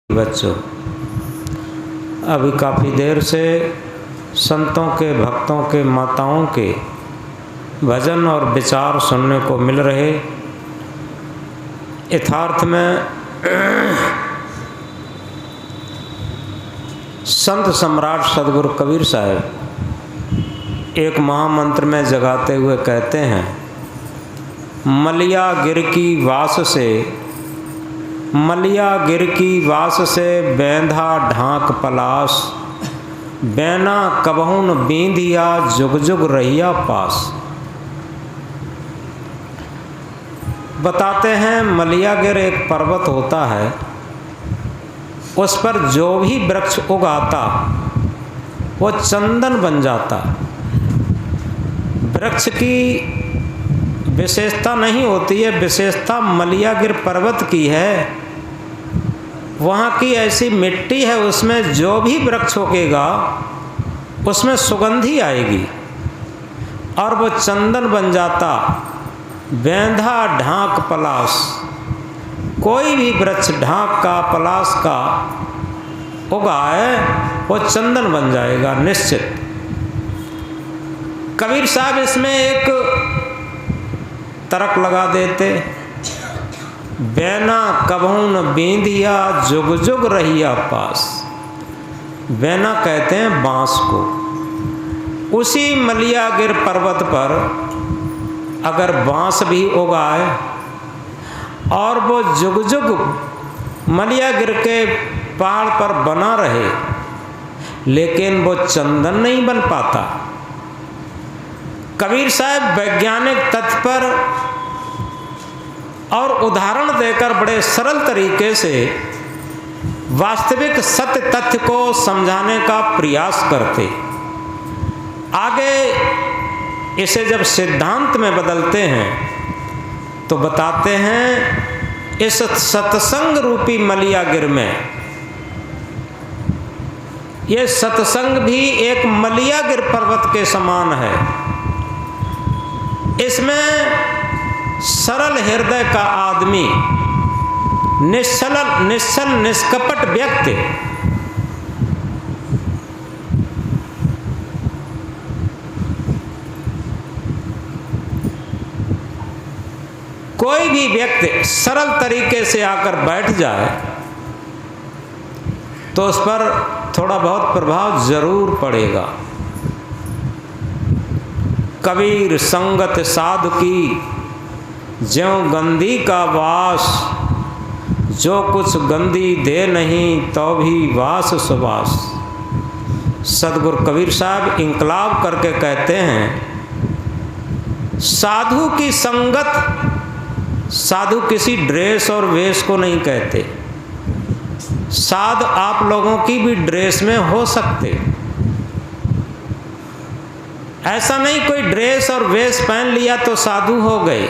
बच्चों, अभी काफ़ी देर से संतों के, भक्तों के, माताओं के भजन और विचार सुनने को मिल रहे। यथार्थ में संत सम्राट सदगुरु कबीर साहब एक महामंत्र में जगाते हुए कहते हैं, मलिया गिर की वास से, मलिया गिर की वास से बैंधा ढाक पलास, बैना कबहुन बींधिया जुग जुग रहिया पास। बताते हैं मलियागिर एक पर्वत होता है, उस पर जो भी वृक्ष उगाता वो चंदन बन जाता। वृक्ष की विशेषता नहीं होती है, विशेषता मलियागिर पर्वत की है। वहाँ की ऐसी मिट्टी है, उसमें जो भी वृक्ष उगेगा उसमें सुगंधी आएगी और वो चंदन बन जाता। बैंधा ढाक पलास, कोई भी वृक्ष ढाक का, पलास का उगाए वो चंदन बन जाएगा निश्चित। कबीर साहब इसमें एक तर्क लगा देते, बैना कबहुन बींधिया जुग जुग रहिया पास। बैना कहते हैं बांस को। उसी मलियागिर पर्वत पर अगर बांस भी उगाए और वो जुग जुग मलियागिर के पहाड़ पर बना रहे, लेकिन वो चंदन नहीं बन पाता। कबीर साहब वैज्ञानिक तथ्य पर और उदाहरण देकर बड़े सरल तरीके से वास्तविक सत्य तथ्य को समझाने का प्रयास करते। आगे इसे जब सिद्धांत में बदलते हैं तो बताते हैं, इस सत्संग रूपी मलियागिर में, ये सत्संग भी एक मलियागिर पर्वत के समान है। इसमें सरल हृदय का आदमी, निश्चल निष्कपट व्यक्ति, कोई भी व्यक्ति सरल तरीके से आकर बैठ जाए तो उस पर थोड़ा बहुत प्रभाव जरूर पड़ेगा। कबीर संगत साधु की ज्यों गंदी का वास, जो कुछ गंदी दे नहीं तो भी वास सुवास। सदगुरु कबीर साहब इंकलाब करके कहते हैं, साधु की संगत, साधु किसी ड्रेस और वेश को नहीं कहते। साधु आप लोगों की भी ड्रेस में हो सकते, ऐसा नहीं कोई ड्रेस और वेश पहन लिया तो साधु हो गए।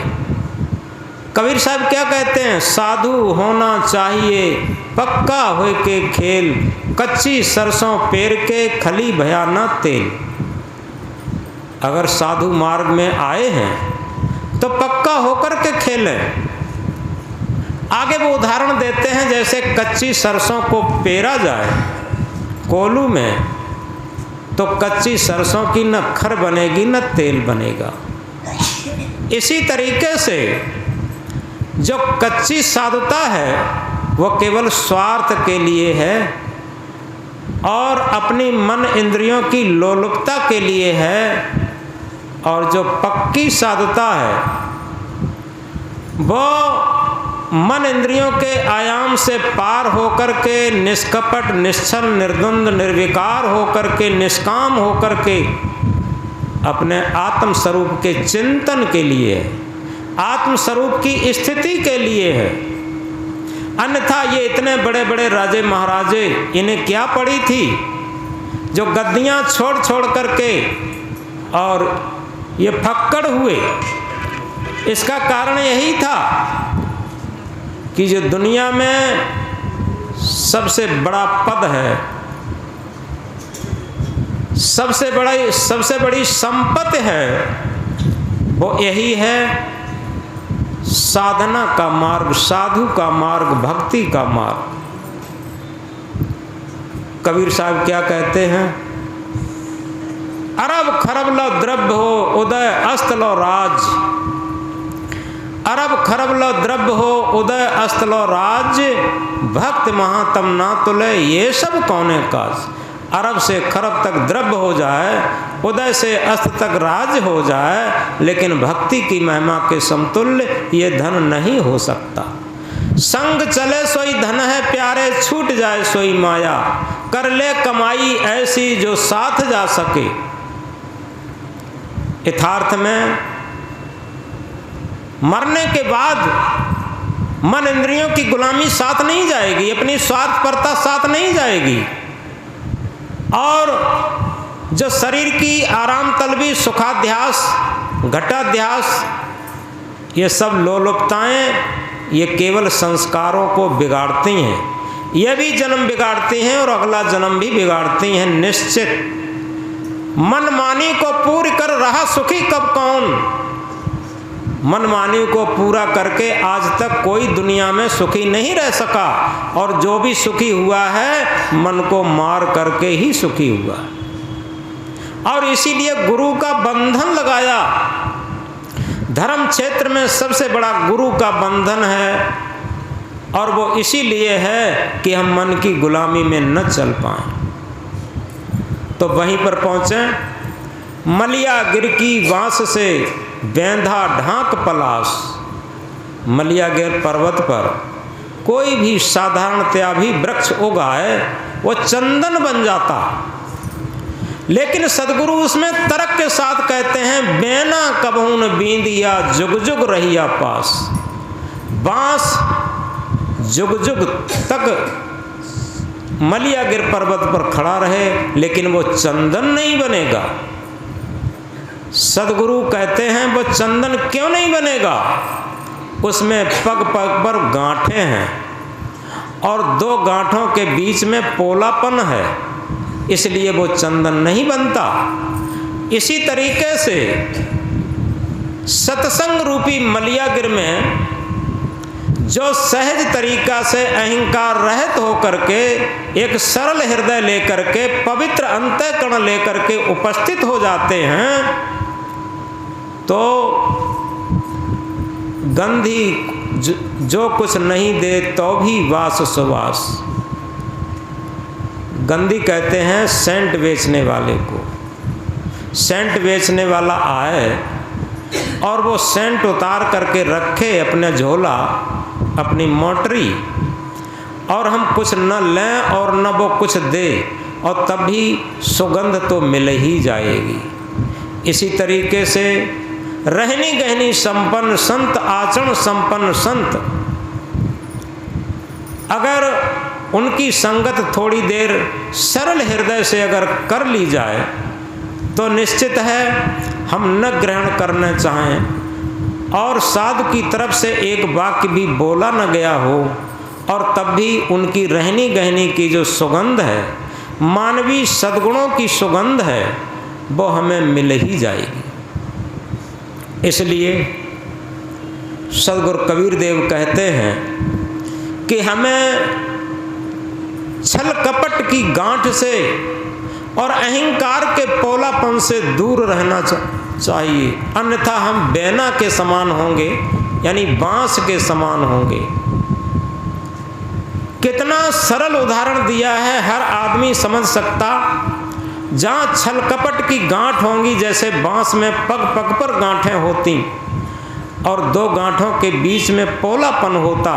कबीर साहब क्या कहते हैं, साधु होना चाहिए पक्का होए के खेल, कच्ची सरसों पेर के खली भयाना तेल। अगर साधु मार्ग में आए हैं तो पक्का होकर के खेलें। आगे वो उदाहरण देते हैं, जैसे कच्ची सरसों को पेरा जाए कोलू में तो कच्ची सरसों की न खर बनेगी न तेल बनेगा। इसी तरीके से जो कच्ची साधुता है वो केवल स्वार्थ के लिए है और अपनी मन इंद्रियों की लोलुपता के लिए है, और जो पक्की साधुता है वो मन इंद्रियों के आयाम से पार होकर के निष्कपट, निश्चल, निर्द्वंद, निर्विकार होकर के, निष्काम होकर के अपने आत्म स्वरूप के चिंतन के लिए, आत्म स्वरूप की स्थिति के लिए है। अन्यथा ये इतने बड़े बड़े राजे महाराजे, इन्हें क्या पड़ी थी जो गद्दियां छोड़ छोड़ करके और ये फक्कड़ हुए? इसका कारण यही था कि जो दुनिया में सबसे बड़ा पद है, सबसे बड़ी संपत्ति है, वो यही है साधना का मार्ग, साधु का मार्ग, भक्ति का मार्ग। कबीर साहब क्या कहते हैं, अरब खरब लो द्रव्य हो उदय अस्त लो राज, अरब खरब लो द्रव्य हो उदय अस्त लो राज, भक्त महातम ना तुले ये सब कौने काज। अरब से खरब तक द्रव्य हो जाए, उदय से अस्त तक राज हो जाए, लेकिन भक्ति की महिमा के समतुल्य ये धन नहीं हो सकता। संग चले सोई धन है प्यारे, छूट जाए सोई माया, कर ले कमाई ऐसी जो साथ जा सके। यथार्थ में मरने के बाद मन इंद्रियों की गुलामी साथ नहीं जाएगी, अपनी स्वार्थपरता साथ नहीं जाएगी, और जो शरीर की आराम तलबी, सुखाध्यास, घटाध्यास, ये सब लोलुपताएं ये केवल संस्कारों को बिगाड़ती हैं। ये भी जन्म बिगाड़ती हैं और अगला जन्म भी बिगाड़ती हैं निश्चित। मनमानी को पूरी कर रहा सुखी कब कौन, मनमानी को पूरा करके आज तक कोई दुनिया में सुखी नहीं रह सका, और जो भी सुखी हुआ है मन को मार करके ही सुखी हुआ। और इसीलिए गुरु का बंधन लगाया। धर्म क्षेत्र में सबसे बड़ा गुरु का बंधन है, और वो इसीलिए है कि हम मन की गुलामी में न चल पाएं। तो वहीं पर पहुँचे, मलिया गिर की बांस से बेंधा ढांक पलाश। मलियागिर पर्वत पर कोई भी साधारणतया भी वृक्ष उगाए वो चंदन बन जाता, लेकिन सदगुरु उसमें तर्क के साथ कहते हैं, बेना कबहून बींदिया जुग जुग रहिया पास। बांस जुग जुग तक मलियागिर पर्वत पर खड़ा रहे, लेकिन वो चंदन नहीं बनेगा। सदगुरु कहते हैं वो चंदन क्यों नहीं बनेगा, उसमें पग पग पर गांठें हैं, और दो गांठों के बीच में पोलापन है, इसलिए वो चंदन नहीं बनता। इसी तरीके से सत्संग रूपी मलियागिर में जो सहज तरीका से अहंकार रहित होकर के एक सरल हृदय लेकर के, पवित्र अंतःकरण लेकर के उपस्थित हो जाते हैं, तो गंधी जो कुछ नहीं दे तो भी वास सुवास। गंधी कहते हैं सेंट बेचने वाले को। सेंट बेचने वाला आए और वो सेंट उतार करके रखे अपने झोला, अपनी मोटरी, और हम कुछ न लें और न वो कुछ दे, और तब भी सुगंध तो मिल ही जाएगी। इसी तरीके से रहनी गहनी संपन्न संत, आचरण संपन्न संत, अगर उनकी संगत थोड़ी देर सरल हृदय से अगर कर ली जाए तो निश्चित है हम न ग्रहण करना चाहें, और साधु की तरफ से एक वाक्य भी बोला न गया हो, और तब भी उनकी रहनी गहनी की जो सुगंध है, मानवीय सद्गुणों की सुगंध है, वो हमें मिल ही जाएगी। इसलिए सदगुरु कबीर देव कहते हैं कि हमें छल कपट की गांठ से और अहंकार के पोलापन से दूर रहना चाहिए, अन्यथा हम बेना के समान होंगे, यानी बांस के समान होंगे। कितना सरल उदाहरण दिया है, हर आदमी समझ सकता। जहाँ छल कपट की गांठ होंगी, जैसे बांस में पग पग पर गांठें होती और दो गांठों के बीच में पोलापन होता,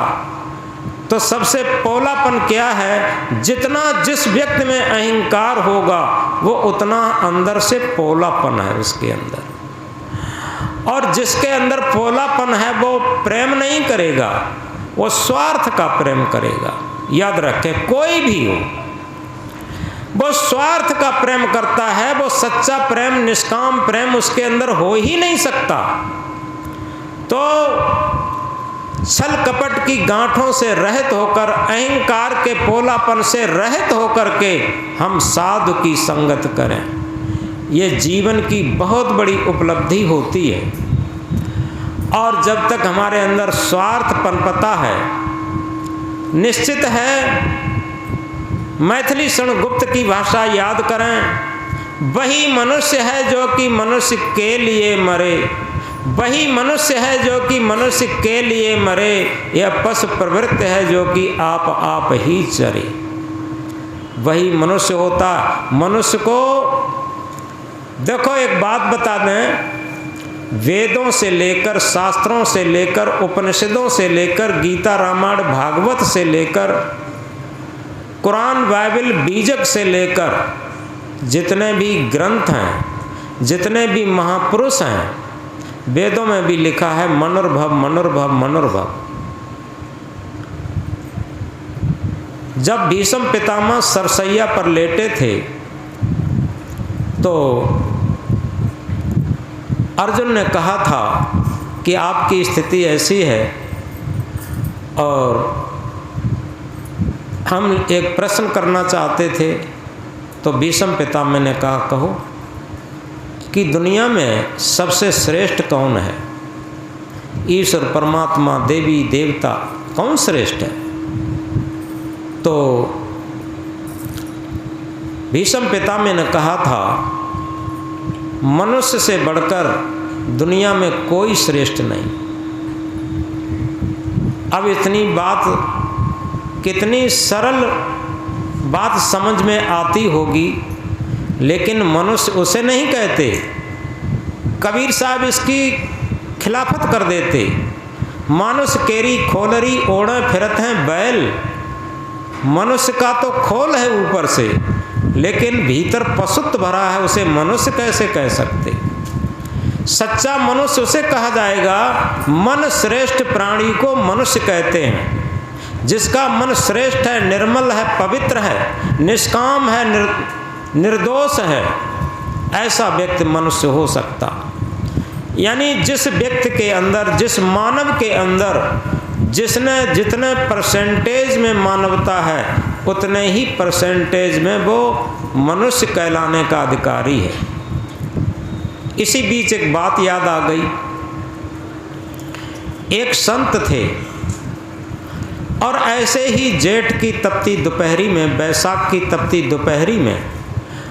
तो सबसे पोलापन क्या है, जितना जिस व्यक्ति में अहंकार होगा वो उतना अंदर से पोलापन है उसके अंदर, और जिसके अंदर पोलापन है वो प्रेम नहीं करेगा, वो स्वार्थ का प्रेम करेगा। याद रखें, कोई भी हो वो स्वार्थ का प्रेम करता है, वो सच्चा प्रेम, निष्काम प्रेम उसके अंदर हो ही नहीं सकता। तो छल कपट की गांठों से रहित होकर, अहंकार के पोलापन से रहित होकर के हम साधु की संगत करें, ये जीवन की बहुत बड़ी उपलब्धि होती है। और जब तक हमारे अंदर स्वार्थ पनपता है, निश्चित है मैथिली सुन गुप्त की भाषा याद करें। वही मनुष्य है जो कि मनुष्य के लिए मरे, वही मनुष्य है जो कि मनुष्य के लिए मरे, यह पशु प्रवृत्ति है जो कि आप ही चरे। वही मनुष्य होता। मनुष्य को देखो एक बात बता दें, वेदों से लेकर, शास्त्रों से लेकर, उपनिषदों से लेकर, गीता रामायण भागवत से लेकर, कुरान बाइबल बीजक से लेकर, जितने भी ग्रंथ हैं, जितने भी महापुरुष हैं, वेदों में भी लिखा है मनुर्भव मनुर्भव मनुर्भव। जब भीष्म पितामह सरसैया पर लेटे थे तो अर्जुन ने कहा था कि आपकी स्थिति ऐसी है और हम एक प्रश्न करना चाहते थे। तो भीष्म पितामह ने कहा कहो कि दुनिया में सबसे श्रेष्ठ कौन है? ईश्वर परमात्मा देवी देवता कौन श्रेष्ठ है? तो भीष्म पितामह ने कहा था मनुष्य से बढ़कर दुनिया में कोई श्रेष्ठ नहीं। अब इतनी बात, कितनी सरल बात समझ में आती होगी, लेकिन मनुष्य उसे नहीं कहते। कबीर साहब इसकी खिलाफत कर देते। मानुष केरी खोलरी ओढ़े फिरत हैं बैल। मनुष्य का तो खोल है ऊपर से, लेकिन भीतर पशुत्व भरा है, उसे मनुष्य कैसे कह सकते? सच्चा मनुष्य उसे कहा जाएगा। मन श्रेष्ठ प्राणी को मनुष्य कहते हैं। जिसका मन श्रेष्ठ है, निर्मल है, पवित्र है, निष्काम है, निर्दोष है, ऐसा व्यक्ति मनुष्य हो सकता। यानी जिस व्यक्ति के अंदर, जिस मानव के अंदर जिसने जितने परसेंटेज में मानवता है, उतने ही परसेंटेज में वो मनुष्य कहलाने का अधिकारी है। इसी बीच एक बात याद आ गई। एक संत थे और ऐसे ही जेठ की तपती दोपहरी में, बैसाख की तपती दोपहरी में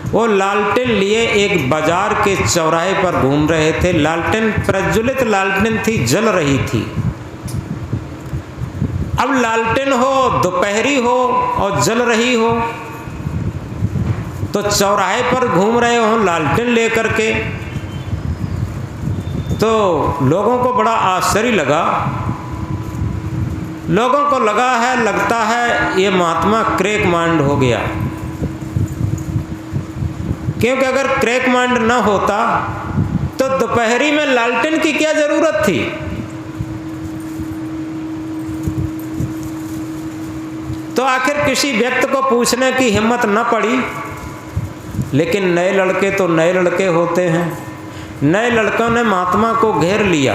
वो लालटेन लिए एक बाजार के चौराहे पर घूम रहे थे। लालटेन प्रज्वलित लालटेन थी, जल रही थी। अब लालटेन हो, दोपहरी हो और जल रही हो, तो चौराहे पर घूम रहे हो लालटेन लेकर के, तो लोगों को बड़ा आश्चर्य लगा। लोगों को लगता है ये महात्मा क्रैक माइंड हो गया। क्योंकि अगर क्रैक माइंड न होता तो दोपहरी में लालटेन की क्या जरूरत थी? तो आखिर किसी व्यक्ति को पूछने की हिम्मत न पड़ी। लेकिन नए लड़के तो नए लड़के होते हैं। नए लड़कों ने महात्मा को घेर लिया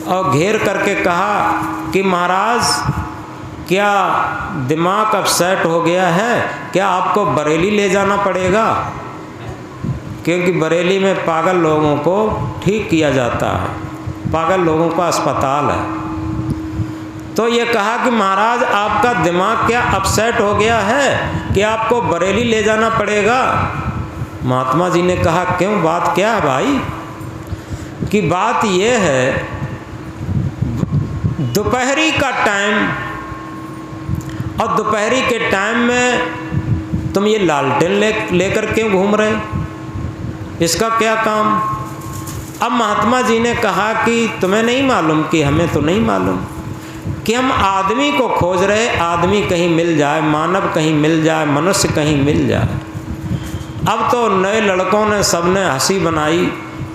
और घेर करके कहा कि महाराज, क्या दिमाग अपसेट हो गया है? क्या आपको बरेली ले जाना पड़ेगा? क्योंकि बरेली में पागल लोगों को ठीक किया जाता है, पागल लोगों का अस्पताल है। तो ये कहा कि महाराज आपका दिमाग क्या अपसेट हो गया है कि आपको बरेली ले जाना पड़ेगा? महात्मा जी ने कहा क्यों, बात क्या है भाई? कि बात ये है, दोपहरी का टाइम और दोपहरी के टाइम में तुम ये लालटेन लेकर क्यों घूम रहे? इसका क्या काम? अब महात्मा जी ने कहा कि तुम्हें नहीं मालूम? कि हमें तो नहीं मालूम कि हम आदमी को खोज रहे, आदमी कहीं मिल जाए, मानव कहीं मिल जाए, मनुष्य कहीं मिल जाए। अब तो नए लड़कों ने सबने हंसी बनाई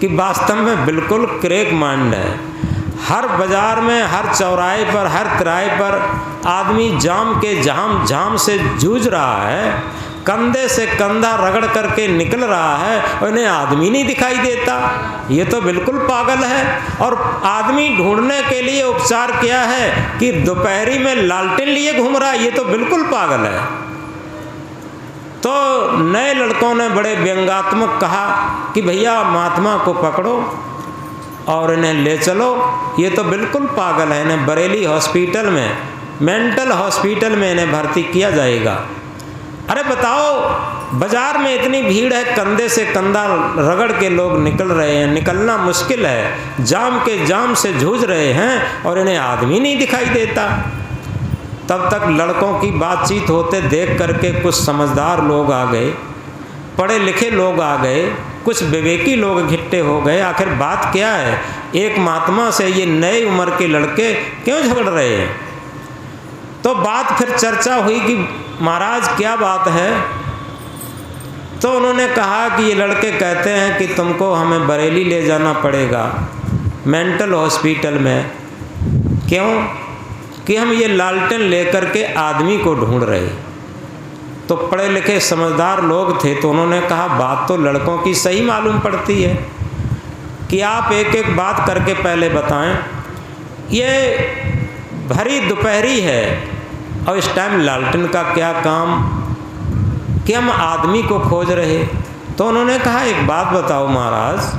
कि वास्तव में बिल्कुल क्रैक माइंड है। हर बाजार में, हर चौराहे पर, हर किराए पर आदमी जाम के जाम से जूझ रहा है, कंधे से कंधा रगड़ करके निकल रहा है और इन्हें आदमी नहीं दिखाई देता। ये तो बिल्कुल पागल है। और आदमी ढूंढने के लिए उपचार क्या है कि दोपहरी में लालटेन लिए घूम रहा है, ये तो बिल्कुल पागल है। तो नए लड़कों ने बड़े व्यंग्यात्मक कहा कि भैया महात्मा को पकड़ो और इन्हें ले चलो, ये तो बिल्कुल पागल है, इन्हें बरेली हॉस्पिटल में मेंटल हॉस्पिटल में इन्हें भर्ती किया जाएगा। अरे बताओ, बाजार में इतनी भीड़ है, कंधे से कंधा रगड़ के लोग निकल रहे हैं, निकलना मुश्किल है, जाम के जाम से जूझ रहे हैं और इन्हें आदमी नहीं दिखाई देता। तब तक लड़कों की बातचीत होते देख करके कुछ समझदार लोग आ गए, पढ़े लिखे लोग आ गए, कुछ विवेकी लोग इकट्ठे हो गए। आखिर बात क्या है, एक महात्मा से ये नए उम्र के लड़के क्यों झगड़ रहे हैं? तो बात फिर चर्चा हुई कि महाराज क्या बात है? तो उन्होंने कहा कि ये लड़के कहते हैं कि तुमको हमें बरेली ले जाना पड़ेगा मेंटल हॉस्पिटल में। क्यों? कि हम ये लालटेन लेकर के आदमी को ढूंढ रहे। तो पढ़े लिखे समझदार लोग थे, तो उन्होंने कहा बात तो लड़कों की सही मालूम पड़ती है कि आप एक एक बात करके पहले बताएं। ये भरी दोपहरी है और इस टाइम लालटेन का क्या काम कि हम आदमी को खोज रहे। तो उन्होंने कहा एक बात बताओ महाराज,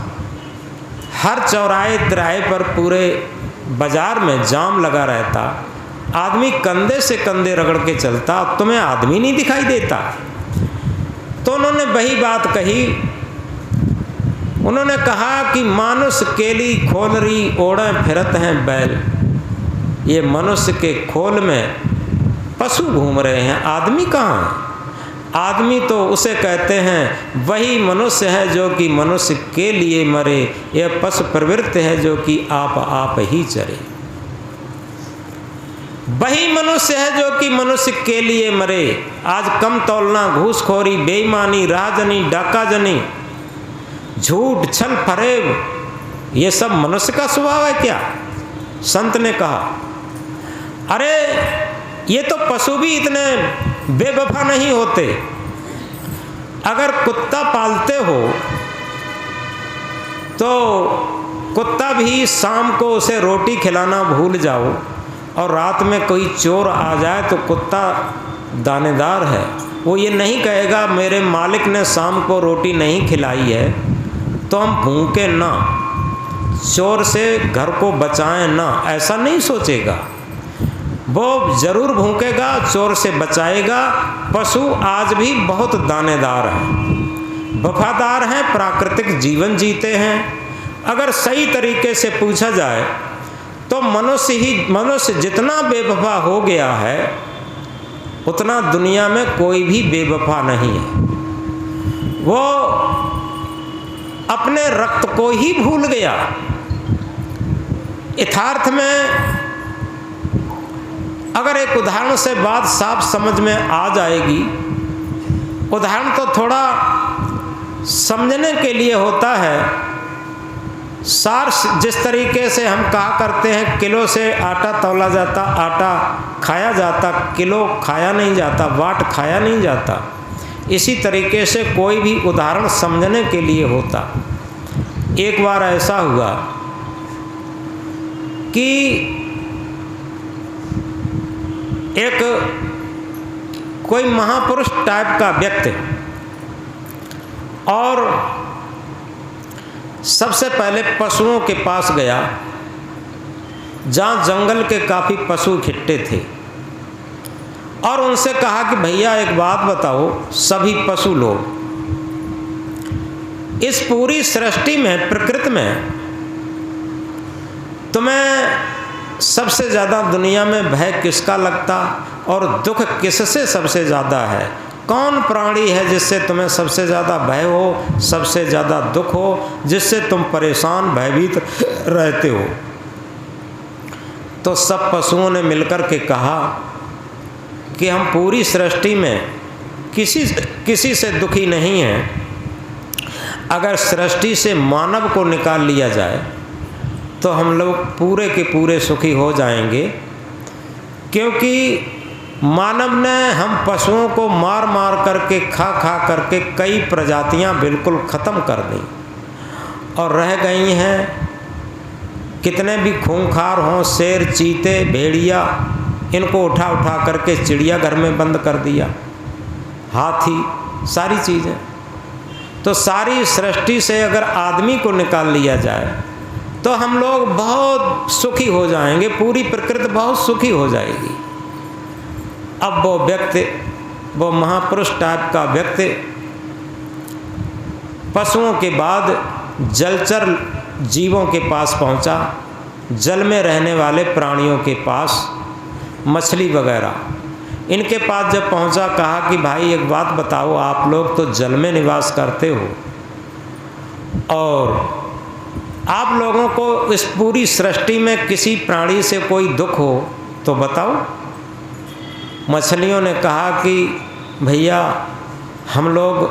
हर चौराहे तिराहे पर पूरे बाजार में जाम लगा रहता, आदमी कंधे से कंधे रगड़ के चलता, तुम्हें आदमी नहीं दिखाई देता? तो उन्होंने वही बात कही। उन्होंने कहा कि मानुष केली खोलरी ओढ़े फिरत हैं बैल। ये मनुष्य के खोल में पशु घूम रहे हैं, आदमी कहाँ है? आदमी तो उसे कहते हैं वही मनुष्य है जो कि मनुष्य के लिए मरे, यह पशु प्रवृत्ति है जो कि आप ही चरे। वही मनुष्य है जो कि मनुष्य के लिए मरे। आज कम तौलना, घूसखोरी, बेईमानी, राजनी, डाकाजनी, झूठ, छल फरेब, ये सब मनुष्य का स्वभाव है क्या? संत ने कहा अरे ये तो पशु भी इतने बेवफा नहीं होते। अगर कुत्ता पालते हो तो कुत्ता भी शाम को उसे रोटी खिलाना भूल जाओ और रात में कोई चोर आ जाए तो कुत्ता दानेदार है, वो ये नहीं कहेगा मेरे मालिक ने शाम को रोटी नहीं खिलाई है तो हम भूखे ना, चोर से घर को बचाएं ना, ऐसा नहीं सोचेगा। वो जरूर भूखेगा, चोर से बचाएगा। पशु आज भी बहुत दानेदार हैं, वफादार हैं, प्राकृतिक जीवन जीते हैं। अगर सही तरीके से पूछा जाए तो मनुष्य जितना बेवफा हो गया है उतना दुनिया में कोई भी बेवफा नहीं है। वो अपने रक्त को ही भूल गया। यथार्थ में अगर एक उदाहरण से बात साफ समझ में आ जाएगी, उदाहरण तो थोड़ा समझने के लिए होता है। सार जिस तरीके से हम कहा करते हैं किलो से आटा तौला जाता, आटा खाया जाता, किलो खाया नहीं जाता, वाट खाया नहीं जाता, इसी तरीके से कोई भी उदाहरण समझने के लिए होता। एक बार ऐसा हुआ कि एक कोई महापुरुष टाइप का व्यक्ति और सबसे पहले पशुओं के पास गया जहाँ जंगल के काफ़ी पशु इकट्ठे थे और उनसे कहा कि भैया एक बात बताओ, सभी पशु लोग इस पूरी सृष्टि में, प्रकृति में तुम्हें सबसे ज़्यादा दुनिया में भय किसका लगता और दुख किससे सबसे ज़्यादा है? कौन प्राणी है जिससे तुम्हें सबसे ज़्यादा भय हो, सबसे ज़्यादा दुख हो, जिससे तुम परेशान भयभीत रहते हो? तो सब पशुओं ने मिलकर के कहा कि हम पूरी सृष्टि में किसी से दुखी नहीं हैं। अगर सृष्टि से मानव को निकाल लिया जाए तो हम लोग पूरे के पूरे सुखी हो जाएंगे, क्योंकि मानव ने हम पशुओं को मार मार करके, खा खा करके कई प्रजातियां बिल्कुल ख़त्म कर दी और रह गई हैं। कितने भी खूंखार हों, शेर, चीते, भेड़िया, इनको उठा उठा करके चिड़ियाघर में बंद कर दिया, हाथी, सारी चीज़ें। तो सारी सृष्टि से अगर आदमी को निकाल लिया जाए तो हम लोग बहुत सुखी हो जाएंगे, पूरी प्रकृति बहुत सुखी हो जाएगी। अब वो व्यक्ति, वो महापुरुष टाइप का व्यक्ति पशुओं के बाद जलचर जीवों के पास पहुंचा, जल में रहने वाले प्राणियों के पास, मछली वगैरह इनके पास जब पहुंचा, कहा कि भाई एक बात बताओ, आप लोग तो जल में निवास करते हो और आप लोगों को इस पूरी सृष्टि में किसी प्राणी से कोई दुख हो तो बताओ। मछलियों ने कहा कि भैया हम लोग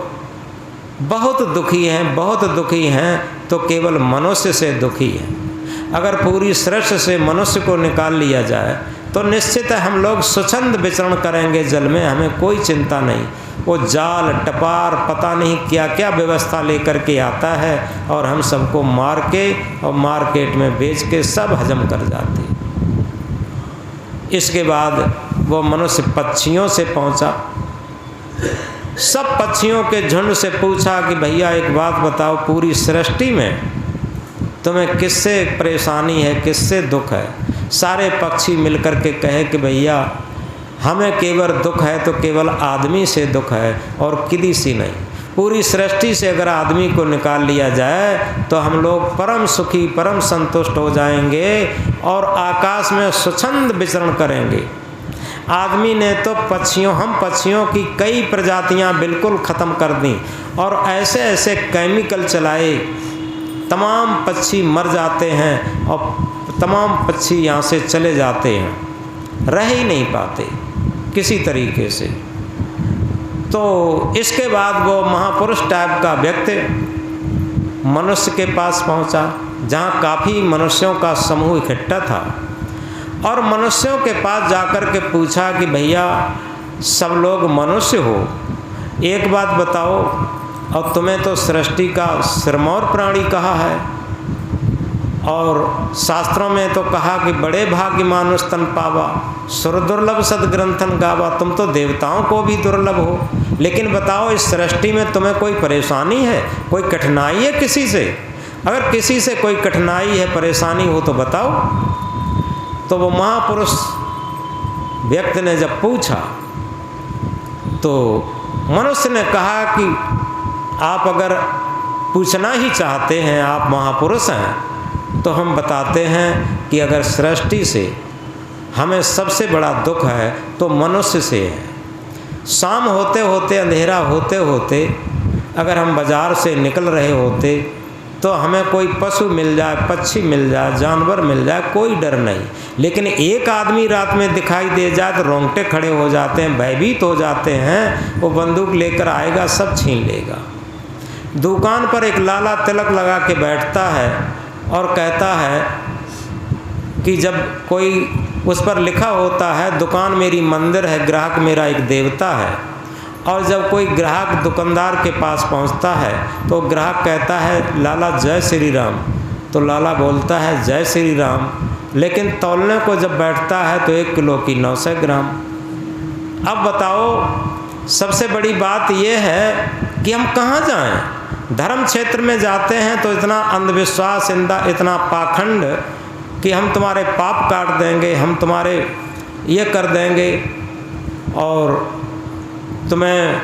बहुत दुखी हैं, बहुत दुखी हैं, तो केवल मनुष्य से दुखी हैं। अगर पूरी सृष्टि से मनुष्य को निकाल लिया जाए तो निश्चित है हम लोग स्वच्छंद विचरण करेंगे जल में, हमें कोई चिंता नहीं। वो जाल टपार पता नहीं क्या क्या व्यवस्था लेकर के आता है और हम सबको मार के और मार्केट में बेच के सब हजम कर जाते हैं। इसके बाद वो मनुष्य पक्षियों से पहुंचा, सब पक्षियों के झुंड से पूछा कि भैया एक बात बताओ, पूरी सृष्टि में तुम्हें किससे परेशानी है, किससे दुख है? सारे पक्षी मिलकर के कहे कि भैया हमें केवल दुख है तो केवल आदमी से दुख है और किसी से नहीं। पूरी सृष्टि से अगर आदमी को निकाल लिया जाए तो हम लोग परम सुखी, परम संतुष्ट हो जाएंगे और आकाश में स्वच्छंद विचरण करेंगे। आदमी ने तो हम पक्षियों की कई प्रजातियां बिल्कुल ख़त्म कर दी और ऐसे ऐसे केमिकल चलाए, तमाम पक्षी मर जाते हैं और तमाम पक्षी यहाँ से चले जाते हैं, रह ही नहीं पाते किसी तरीके से। तो इसके बाद वो महापुरुष टाइप का व्यक्ति मनुष्य के पास पहुँचा, जहाँ काफ़ी मनुष्यों का समूह इकट्ठा था, और मनुष्यों के पास जाकर के पूछा कि भैया सब लोग मनुष्य हो, एक बात बताओ, और तुम्हें तो सृष्टि का सिरमौर प्राणी कहा है और शास्त्रों में तो कहा कि बड़े भाग्य मानुष तन पावा, सुर दुर्लभ सदग्रंथन गावा, तुम तो देवताओं को भी दुर्लभ हो। लेकिन बताओ इस सृष्टि में तुम्हें कोई परेशानी है, कोई कठिनाई है किसी से? अगर किसी से कोई कठिनाई है, परेशानी हो तो बताओ। तो वो महापुरुष व्यक्ति ने जब पूछा तो मनुष्य ने कहा कि आप अगर पूछना ही चाहते हैं, आप महापुरुष हैं, तो हम बताते हैं कि अगर सृष्टि से हमें सबसे बड़ा दुख है तो मनुष्य से है। शाम होते होते, अंधेरा होते होते अगर हम बाज़ार से निकल रहे होते तो हमें कोई पशु मिल जाए, पक्षी मिल जाए, जानवर मिल जाए, कोई डर नहीं। लेकिन एक आदमी रात में दिखाई दे जाए तो रोंगटे खड़े हो जाते हैं, भयभीत हो जाते हैं, वो बंदूक लेकर आएगा, सब छीन लेगा। दुकान पर एक लाला तिलक लगा के बैठता है और कहता है कि जब कोई उस पर लिखा होता है दुकान मेरी मंदिर है, ग्राहक मेरा एक देवता है, और जब कोई ग्राहक दुकानदार के पास पहुंचता है तो ग्राहक कहता है लाला जय श्री राम, तो लाला बोलता है जय श्री राम, लेकिन तौलने को जब बैठता है तो 1 किलो की 900 ग्राम। अब बताओ सबसे बड़ी बात यह है कि हम कहाँ जाएं? धर्म क्षेत्र में जाते हैं तो इतना अंधविश्वास, इतना पाखंड कि हम तुम्हारे पाप काट देंगे, हम तुम्हारे ये कर देंगे और तुम्हें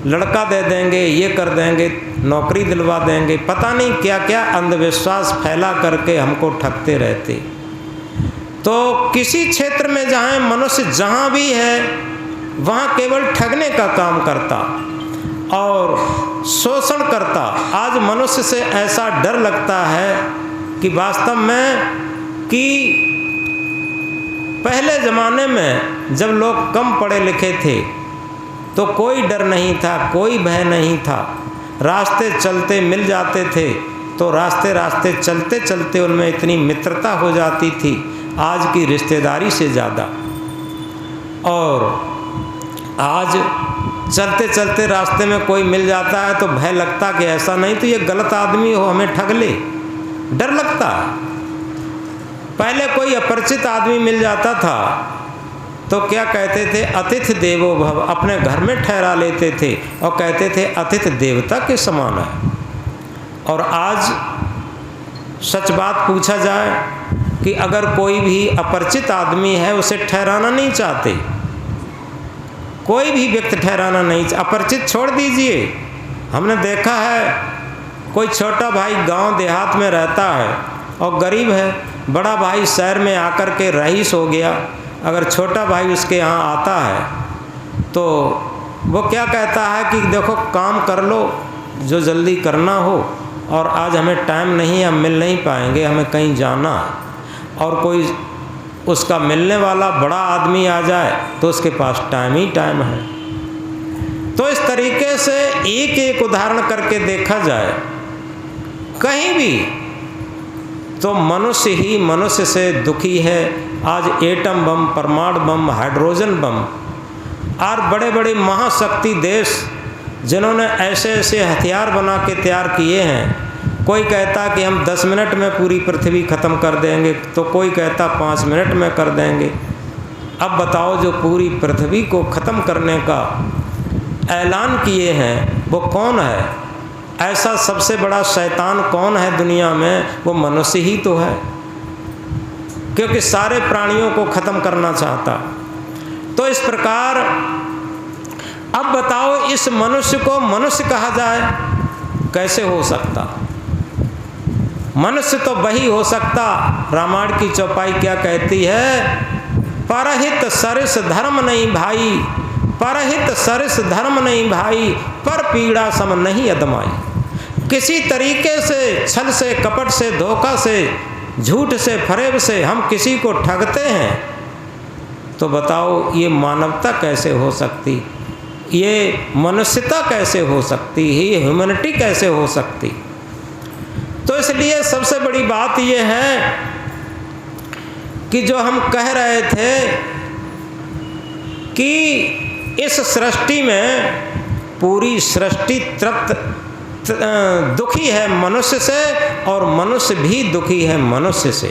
लड़का दे देंगे, ये कर देंगे, नौकरी दिलवा देंगे, पता नहीं क्या क्या अंधविश्वास फैला करके हमको ठगते रहते। तो किसी क्षेत्र में जाएं, मनुष्य जहाँ भी है वहाँ केवल ठगने का काम करता और शोषण करता। आज मनुष्य से ऐसा डर लगता है कि वास्तव में कि पहले ज़माने में जब लोग कम पढ़े लिखे थे तो कोई डर नहीं था, कोई भय नहीं था, रास्ते चलते मिल जाते थे तो रास्ते रास्ते चलते चलते उनमें इतनी मित्रता हो जाती थी आज की रिश्तेदारी से ज़्यादा। और आज चलते चलते रास्ते में कोई मिल जाता है तो भय लगता कि ऐसा नहीं तो ये गलत आदमी हो, हमें ठग ले, डर लगता। पहले कोई अपरिचित आदमी मिल जाता था तो क्या कहते थे, अतिथि देवो भव, अपने घर में ठहरा लेते थे और कहते थे अतिथि देवता के समान है। और आज सच बात पूछा जाए कि अगर कोई भी अपरिचित आदमी है उसे ठहराना नहीं चाहते, कोई भी व्यक्ति ठहराना नहीं। अपरिचित छोड़ दीजिए, हमने देखा है कोई छोटा भाई गांव देहात में रहता है और गरीब है, बड़ा भाई शहर में आकर के रईस हो गया, अगर छोटा भाई उसके यहाँ आता है तो वो क्या कहता है कि देखो काम कर लो जो जल्दी करना हो, और आज हमें टाइम नहीं है, हम मिल नहीं पाएंगे, हमें कहीं जाना है। और कोई उसका मिलने वाला बड़ा आदमी आ जाए तो उसके पास टाइम ही टाइम है। तो इस तरीके से एक एक उदाहरण करके देखा जाए कहीं भी तो मनुष्य ही मनुष्य से दुखी है। आज एटम बम, परमाणु बम, हाइड्रोजन बम और बड़े बड़े महाशक्ति देश जिन्होंने ऐसे ऐसे हथियार बना के तैयार किए हैं, कोई कहता कि हम 10 मिनट में पूरी पृथ्वी ख़त्म कर देंगे, तो कोई कहता 5 मिनट में कर देंगे। अब बताओ जो पूरी पृथ्वी को ख़त्म करने का ऐलान किए हैं वो कौन है? ऐसा सबसे बड़ा शैतान कौन है दुनिया में? वो मनुष्य ही तो है, क्योंकि सारे प्राणियों को ख़त्म करना चाहता। तो इस प्रकार अब बताओ इस मनुष्य को मनुष्य कहा जाए कैसे हो सकता? मनुष्य तो वही हो सकता, रामायण की चौपाई क्या कहती है? परहित सरिस धर्म नहीं भाई, परहित सरिस धर्म नहीं भाई, पर पीड़ा सम नहीं अदमाई। किसी तरीके से छल से, कपट से, धोखा से, झूठ से, फरेब से हम किसी को ठगते हैं, तो बताओ ये मानवता कैसे हो सकती? ये मनुष्यता कैसे हो सकती? ये ह्यूमैनिटी कैसे हो सकती? तो इसलिए सबसे बड़ी बात ये है कि जो हम कह रहे थे कि इस सृष्टि में पूरी सृष्टि तृप्त दुखी है मनुष्य से, और मनुष्य भी दुखी है मनुष्य से।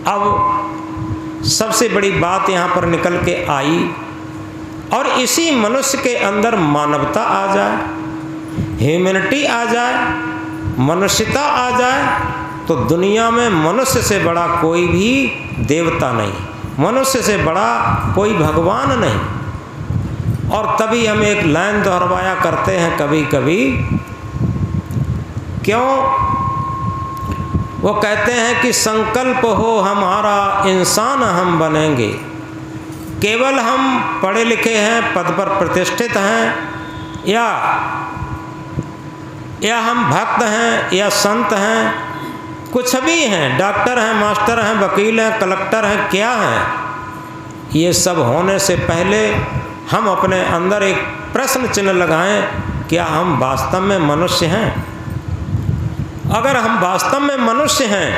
अब सबसे बड़ी बात यहाँ पर निकल के आई, और इसी मनुष्य के अंदर मानवता आ जाए, ह्यूमैनिटी आ जाए, मनुष्यता आ जाए, तो दुनिया में मनुष्य से बड़ा कोई भी देवता नहीं, मनुष्य से बड़ा कोई भगवान नहीं। और तभी हम एक लाइन दोहराया करते हैं कभी कभी, क्यों? वो कहते हैं कि संकल्प हो हमारा इंसान हम बनेंगे। केवल हम पढ़े लिखे हैं, पद पर प्रतिष्ठित हैं, या हम भक्त हैं, या संत हैं, कुछ भी हैं, डॉक्टर हैं, मास्टर हैं, वकील हैं, कलेक्टर हैं, क्या हैं, ये सब होने से पहले हम अपने अंदर एक प्रश्न चिन्ह लगाएं, क्या हम वास्तव में मनुष्य हैं? अगर हम वास्तव में मनुष्य हैं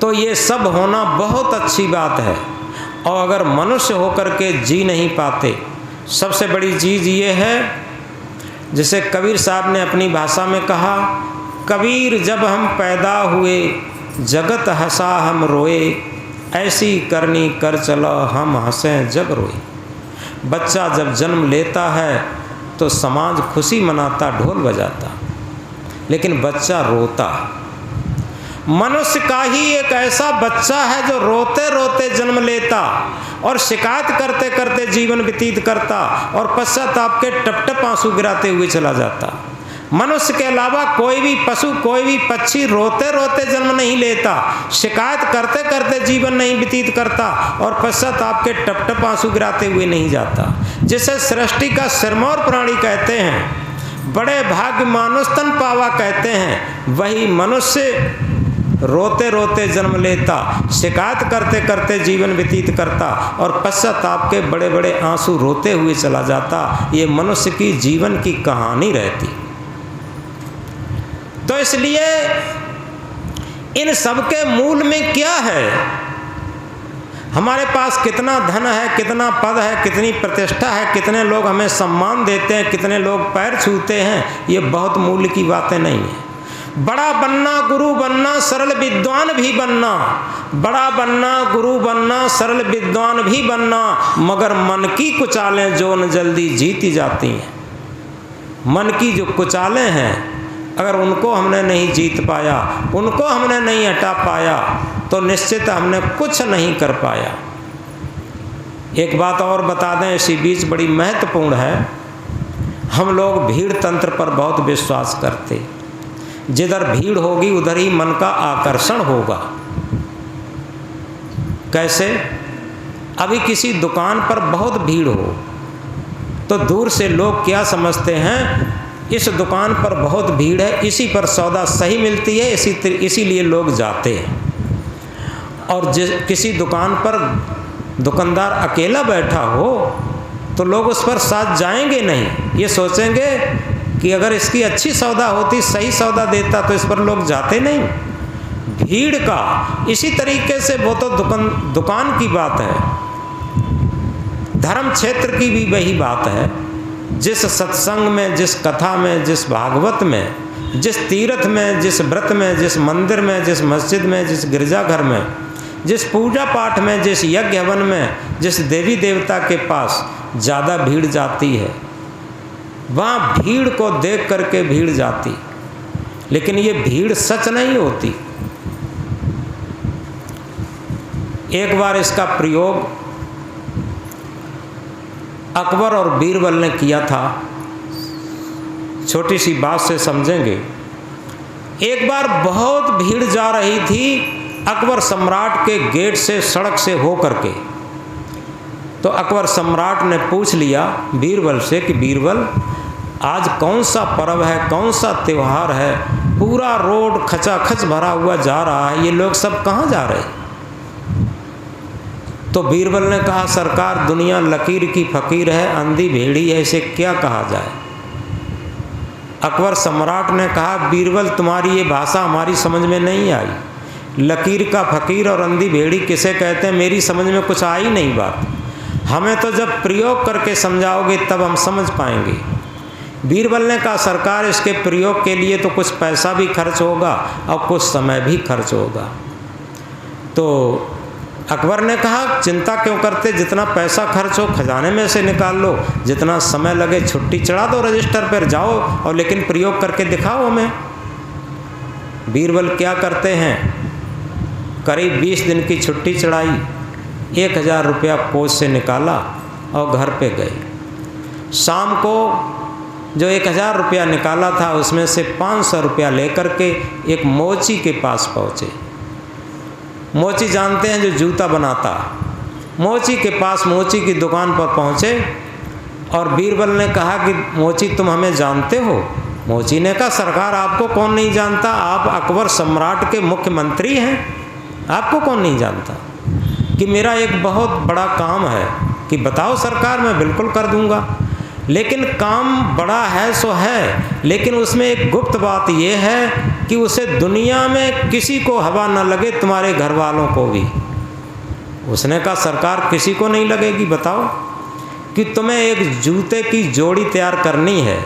तो ये सब होना बहुत अच्छी बात है। और अगर मनुष्य होकर के जी नहीं पाते, सबसे बड़ी चीज़ ये है, जिसे कबीर साहब ने अपनी भाषा में कहा, कबीर जब हम पैदा हुए जगत हंसा हम रोए, ऐसी करनी कर चलो हम हंसें जग रोए। बच्चा जब जन्म लेता है तो समाज खुशी मनाता, ढोल बजाता, लेकिन बच्चा रोता। मनुष्य का ही एक ऐसा बच्चा है जो रोते रोते जन्म लेता और शिकायत करते करते जीवन व्यतीत करता और पश्चाताप के टप टप आंसू गिराते हुए चला जाता। मनुष्य के अलावा कोई भी पशु, कोई भी पक्षी रोते रोते जन्म नहीं लेता, शिकायत करते करते जीवन नहीं व्यतीत करता और पश्चाताप के टप टप आंसू गिराते हुए नहीं जाता। जिसे सृष्टि का सिरमौर प्राणी कहते हैं, बड़े भाग्य मानुष तन पावा कहते हैं, वही मनुष्य रोते रोते जन्म लेता, शिकायत करते करते जीवन व्यतीत करता और पश्चाताप के बड़े बड़े आंसू रोते हुए चला जाता। ये मनुष्य की जीवन की कहानी रहती। तो इसलिए इन सब के मूल में क्या है? हमारे पास कितना धन है, कितना पद है, कितनी प्रतिष्ठा है, कितने लोग हमें सम्मान देते हैं, कितने लोग पैर छूते हैं, ये बहुत मूल्य की बातें नहीं है। बड़ा बनना, गुरु बनना, सरल विद्वान भी बनना, बड़ा बनना, गुरु बनना, सरल विद्वान भी बनना, मगर मन की कुचालें जो न जल्दी जीती जाती हैं। मन की जो कुचालें हैं, अगर उनको हमने नहीं जीत पाया, उनको हमने नहीं हटा पाया, तो निश्चित हमने कुछ नहीं कर पाया। एक बात और बता दें इसी बीच, बड़ी महत्वपूर्ण है। हम लोग भीड़ तंत्र पर बहुत विश्वास करते, जिधर भीड़ होगी उधर ही मन का आकर्षण होगा। कैसे? अभी किसी दुकान पर बहुत भीड़ हो तो दूर से लोग क्या समझते हैं, इस दुकान पर बहुत भीड़ है, इसी पर सौदा सही मिलती है, इसीलिए लोग जाते हैं। और किसी दुकान पर दुकानदार अकेला बैठा हो तो लोग उस पर साथ जाएंगे नहीं, ये सोचेंगे कि अगर इसकी अच्छी सौदा होती, सही सौदा देता, तो इस पर लोग जाते नहीं। भीड़ का इसी तरीके से वो तो दुकान की बात है, धर्म क्षेत्र की भी वही बात है। जिस सत्संग में, जिस कथा में, जिस भागवत में, जिस तीर्थ में, जिस व्रत में, जिस मंदिर में, जिस मस्जिद में, जिस गिरजाघर में, जिस पूजा पाठ में, जिस यज्ञ हवन में, जिस देवी देवता के पास ज़्यादा भीड़ जाती है, वहाँ भीड़ को देख करके भीड़ जाती, लेकिन ये भीड़ सच नहीं होती। एक बार इसका प्रयोग अकबर और बीरबल ने किया था, छोटी सी बात से समझेंगे। एक बार बहुत भीड़ जा रही थी अकबर सम्राट के गेट से, सड़क से हो करके, तो अकबर सम्राट ने पूछ लिया बीरबल से कि बीरबल, आज कौन सा पर्व है, कौन सा त्यौहार है, पूरा रोड खचाखच भरा हुआ जा रहा है, ये लोग सब कहाँ जा रहे हैं? तो बीरबल ने कहा, सरकार, दुनिया लकीर की फ़कीर है, अंधी भेड़ी है, इसे क्या कहा जाए? अकबर सम्राट ने कहा, बीरबल, तुम्हारी ये भाषा हमारी समझ में नहीं आई। लकीर का फ़कीर और अंधी भेड़ी किसे कहते हैं, मेरी समझ में कुछ आई नहीं बात। हमें तो जब प्रयोग करके समझाओगे तब हम समझ पाएंगे। बीरबल ने कहा, सरकार, इसके प्रयोग के लिए तो कुछ पैसा भी खर्च होगा और कुछ समय भी खर्च होगा। तो अकबर ने कहा, चिंता क्यों करते, जितना पैसा खर्च हो खजाने में से निकाल लो, जितना समय लगे छुट्टी चढ़ा दो रजिस्टर पर, जाओ और लेकिन प्रयोग करके दिखाओ हमें। बीरबल क्या करते हैं, करीब 20 दिन की छुट्टी चढ़ाई, 1000 रुपया कोष से निकाला और घर पे गए। शाम को जो 1000 रुपया निकाला था उसमें से 500 रुपया लेकर के एक मोची के पास पहुँचे। मोची जानते हैं, जो जूता बनाता, मोची के पास, मोची की दुकान पर पहुँचे और बीरबल ने कहा कि मोची, तुम हमें जानते हो? मोची ने कहा, सरकार, आपको कौन नहीं जानता, आप अकबर सम्राट के मुख्यमंत्री हैं, आपको कौन नहीं जानता? कि मेरा एक बहुत बड़ा काम है। कि बताओ सरकार, मैं बिल्कुल कर दूंगा, लेकिन काम बड़ा है सो है, लेकिन उसमें एक गुप्त बात यह है कि उसे दुनिया में किसी को हवा न लगे, तुम्हारे घर वालों को भी। उसने कहा, सरकार, किसी को नहीं लगेगी। बताओ कि तुम्हें एक जूते की जोड़ी तैयार करनी है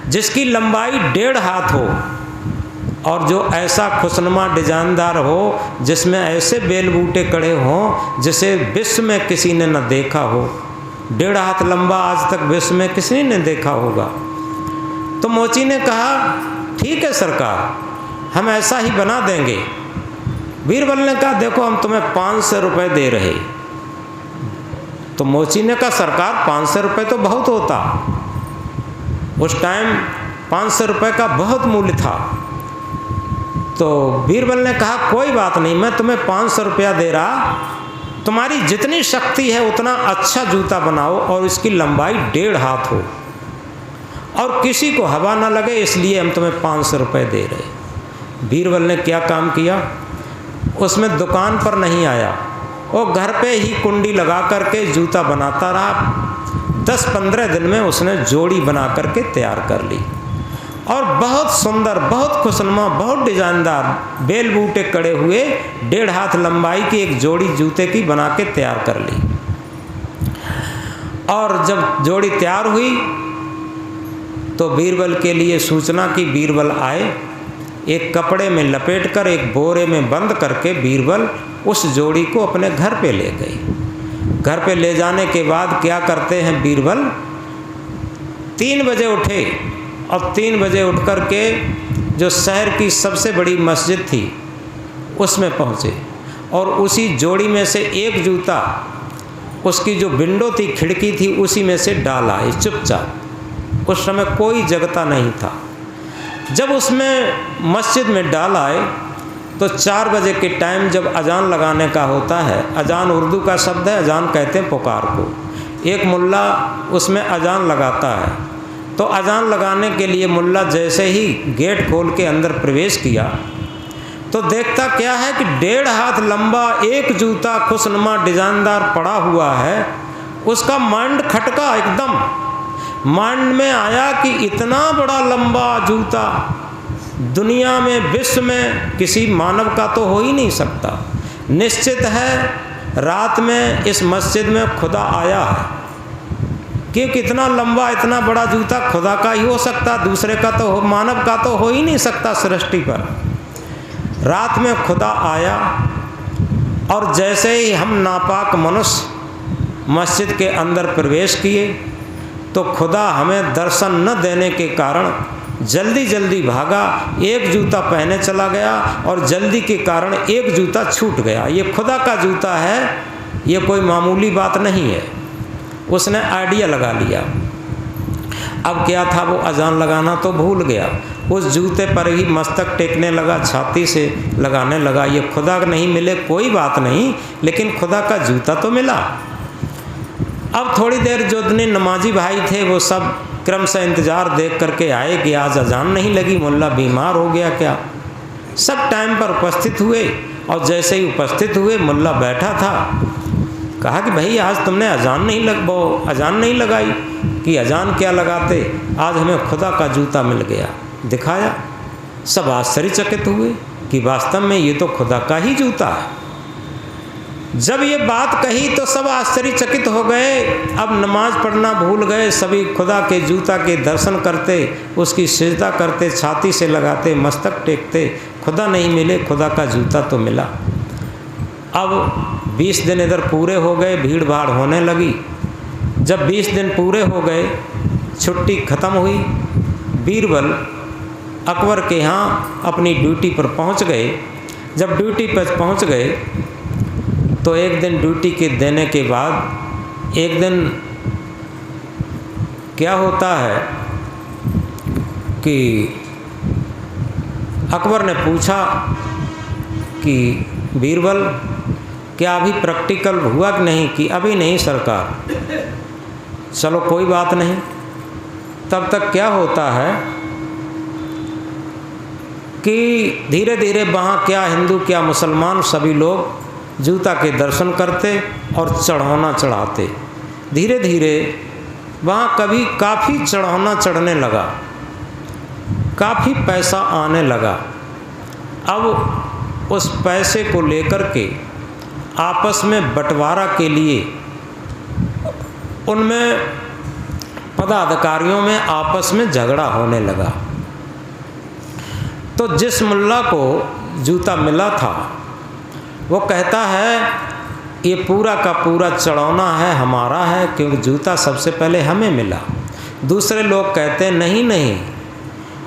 जिसकी लंबाई 1.5 हाथ हो और जो ऐसा खुशनुमा डिजाइनदार हो, जिसमें ऐसे बेल बूटे कड़े हों जिसे विश्व में किसी ने न देखा हो। 1.5 हाथ लंबा आज तक विश्व में किसी ने देखा होगा। तो मोची ने कहा, ठीक है सरकार, हम ऐसा ही बना देंगे। बीरबल ने कहा, देखो, हम तुम्हें 500 रुपये दे रहे। तो मोची ने कहा, सरकार, 500 रुपये तो बहुत होता। उस टाइम 500 रुपये का बहुत मूल्य था। तो बीरबल ने कहा, कोई बात नहीं, मैं तुम्हें 500 रुपया दे रहा, तुम्हारी जितनी शक्ति है उतना अच्छा जूता बनाओ और इसकी लंबाई 1.5 हाथ हो और किसी को हवा ना लगे, इसलिए हम तुम्हें 500 रुपये दे रहे। बीरबल ने क्या काम किया, उसमें दुकान पर नहीं आया, वो घर पे ही कुंडी लगा करके जूता बनाता रहा। 10-15 दिन में उसने जोड़ी बना करके तैयार कर ली और बहुत सुंदर, बहुत खुशनुमा, बहुत डिजाइनदार, बेल बूटे कड़े हुए 1.5 हाथ लंबाई की एक जोड़ी जूते की बना के तैयार कर ली। और जब जोड़ी तैयार हुई तो बीरबल के लिए सूचना की बीरबल आए। एक कपड़े में लपेटकर, एक बोरे में बंद करके बीरबल उस जोड़ी को अपने घर पे ले गई। घर पे ले जाने के बाद क्या करते हैं बीरबल, 3 बजे उठे और 3 बजे उठ कर के जो शहर की सबसे बड़ी मस्जिद थी उसमें पहुँचे और उसी जोड़ी में से एक जूता उसकी जो विंडो थी, खिड़की थी, उसी में से डाला है चुपचाप। उस समय कोई जगता नहीं था। जब उसमें मस्जिद में डाला है तो 4 बजे के टाइम जब अजान लगाने का होता है, अजान उर्दू का शब्द है, अजान कहते हैं पुकार को। एक मुल्ला उसमें अजान लगाता है, तो अजान लगाने के लिए मुल्ला जैसे ही गेट खोल के अंदर प्रवेश किया तो देखता क्या है कि 1.5 हाथ लंबा एक जूता खुशनुमा डिजाइनदार पड़ा हुआ है। उसका माइंड खटका, एकदम माइंड में आया कि इतना बड़ा लंबा जूता दुनिया में, विश्व में किसी मानव का तो हो ही नहीं सकता। निश्चित है रात में इस मस्जिद में खुदा आया है, क्योंकि इतना लंबा इतना बड़ा जूता खुदा का ही हो सकता, दूसरे का तो हो, मानव का तो हो ही नहीं सकता सृष्टि पर। रात में खुदा आया और जैसे ही हम नापाक मनुष्य मस्जिद के अंदर प्रवेश किए तो खुदा हमें दर्शन न देने के कारण जल्दी जल्दी भागा, एक जूता पहने चला गया और जल्दी के कारण एक जूता छूट गया। ये खुदा का जूता है, ये कोई मामूली बात नहीं है। उसने आइडिया लगा लिया। अब क्या था, वो अजान लगाना तो भूल गया, उस जूते पर ही मस्तक टेकने लगा, छाती से लगाने लगा। ये खुदा नहीं मिले कोई बात नहीं, लेकिन खुदा का जूता तो मिला। अब थोड़ी देर जो इतने नमाजी भाई थे वो सब क्रम से इंतज़ार देख करके आए कि आज अजान नहीं लगी, मुल्ला बीमार हो गया क्या। सब टाइम पर उपस्थित हुए और जैसे ही उपस्थित हुए मुल्ला बैठा था, कहा कि भाई आज तुमने अजान नहीं लगाई। कि अजान क्या लगाते, आज हमें खुदा का जूता मिल गया। दिखाया, सब आश्चर्यचकित हुए कि वास्तव में ये तो खुदा का ही जूता है। जब ये बात कही तो सब आश्चर्यचकित हो गए। अब नमाज पढ़ना भूल गए, सभी खुदा के जूता के दर्शन करते, उसकी सिजदा करते, छाती से लगाते, मस्तक टेकते। खुदा नहीं मिले, खुदा का जूता तो मिला। अब 20 दिन इधर पूरे हो गए, भीड़ भाड़ होने लगी। जब 20 दिन पूरे हो गए, छुट्टी ख़त्म हुई, बीरबल अकबर के यहाँ अपनी ड्यूटी पर पहुँच गए। जब ड्यूटी पर पहुँच गए तो एक दिन ड्यूटी के देने के बाद एक दिन क्या होता है कि अकबर ने पूछा कि बीरबल क्या अभी प्रैक्टिकल हुआ कि नहीं, कि अभी नहीं सरकार। चलो कोई बात नहीं। तब तक क्या होता है कि धीरे धीरे वहाँ क्या हिंदू क्या मुसलमान सभी लोग जूता के दर्शन करते और चढ़ौना चढ़ाते। धीरे धीरे वहाँ कभी काफ़ी चढ़ौना चढ़ने लगा, काफ़ी पैसा आने लगा। अब उस पैसे को लेकर के आपस में बंटवारा के लिए उनमें पदाधिकारियों में आपस में झगड़ा होने लगा। तो जिस मुल्ला को जूता मिला था वो कहता है ये पूरा का पूरा चढ़ौना है हमारा है, क्योंकि जूता सबसे पहले हमें मिला। दूसरे लोग कहते हैं नहीं नहीं,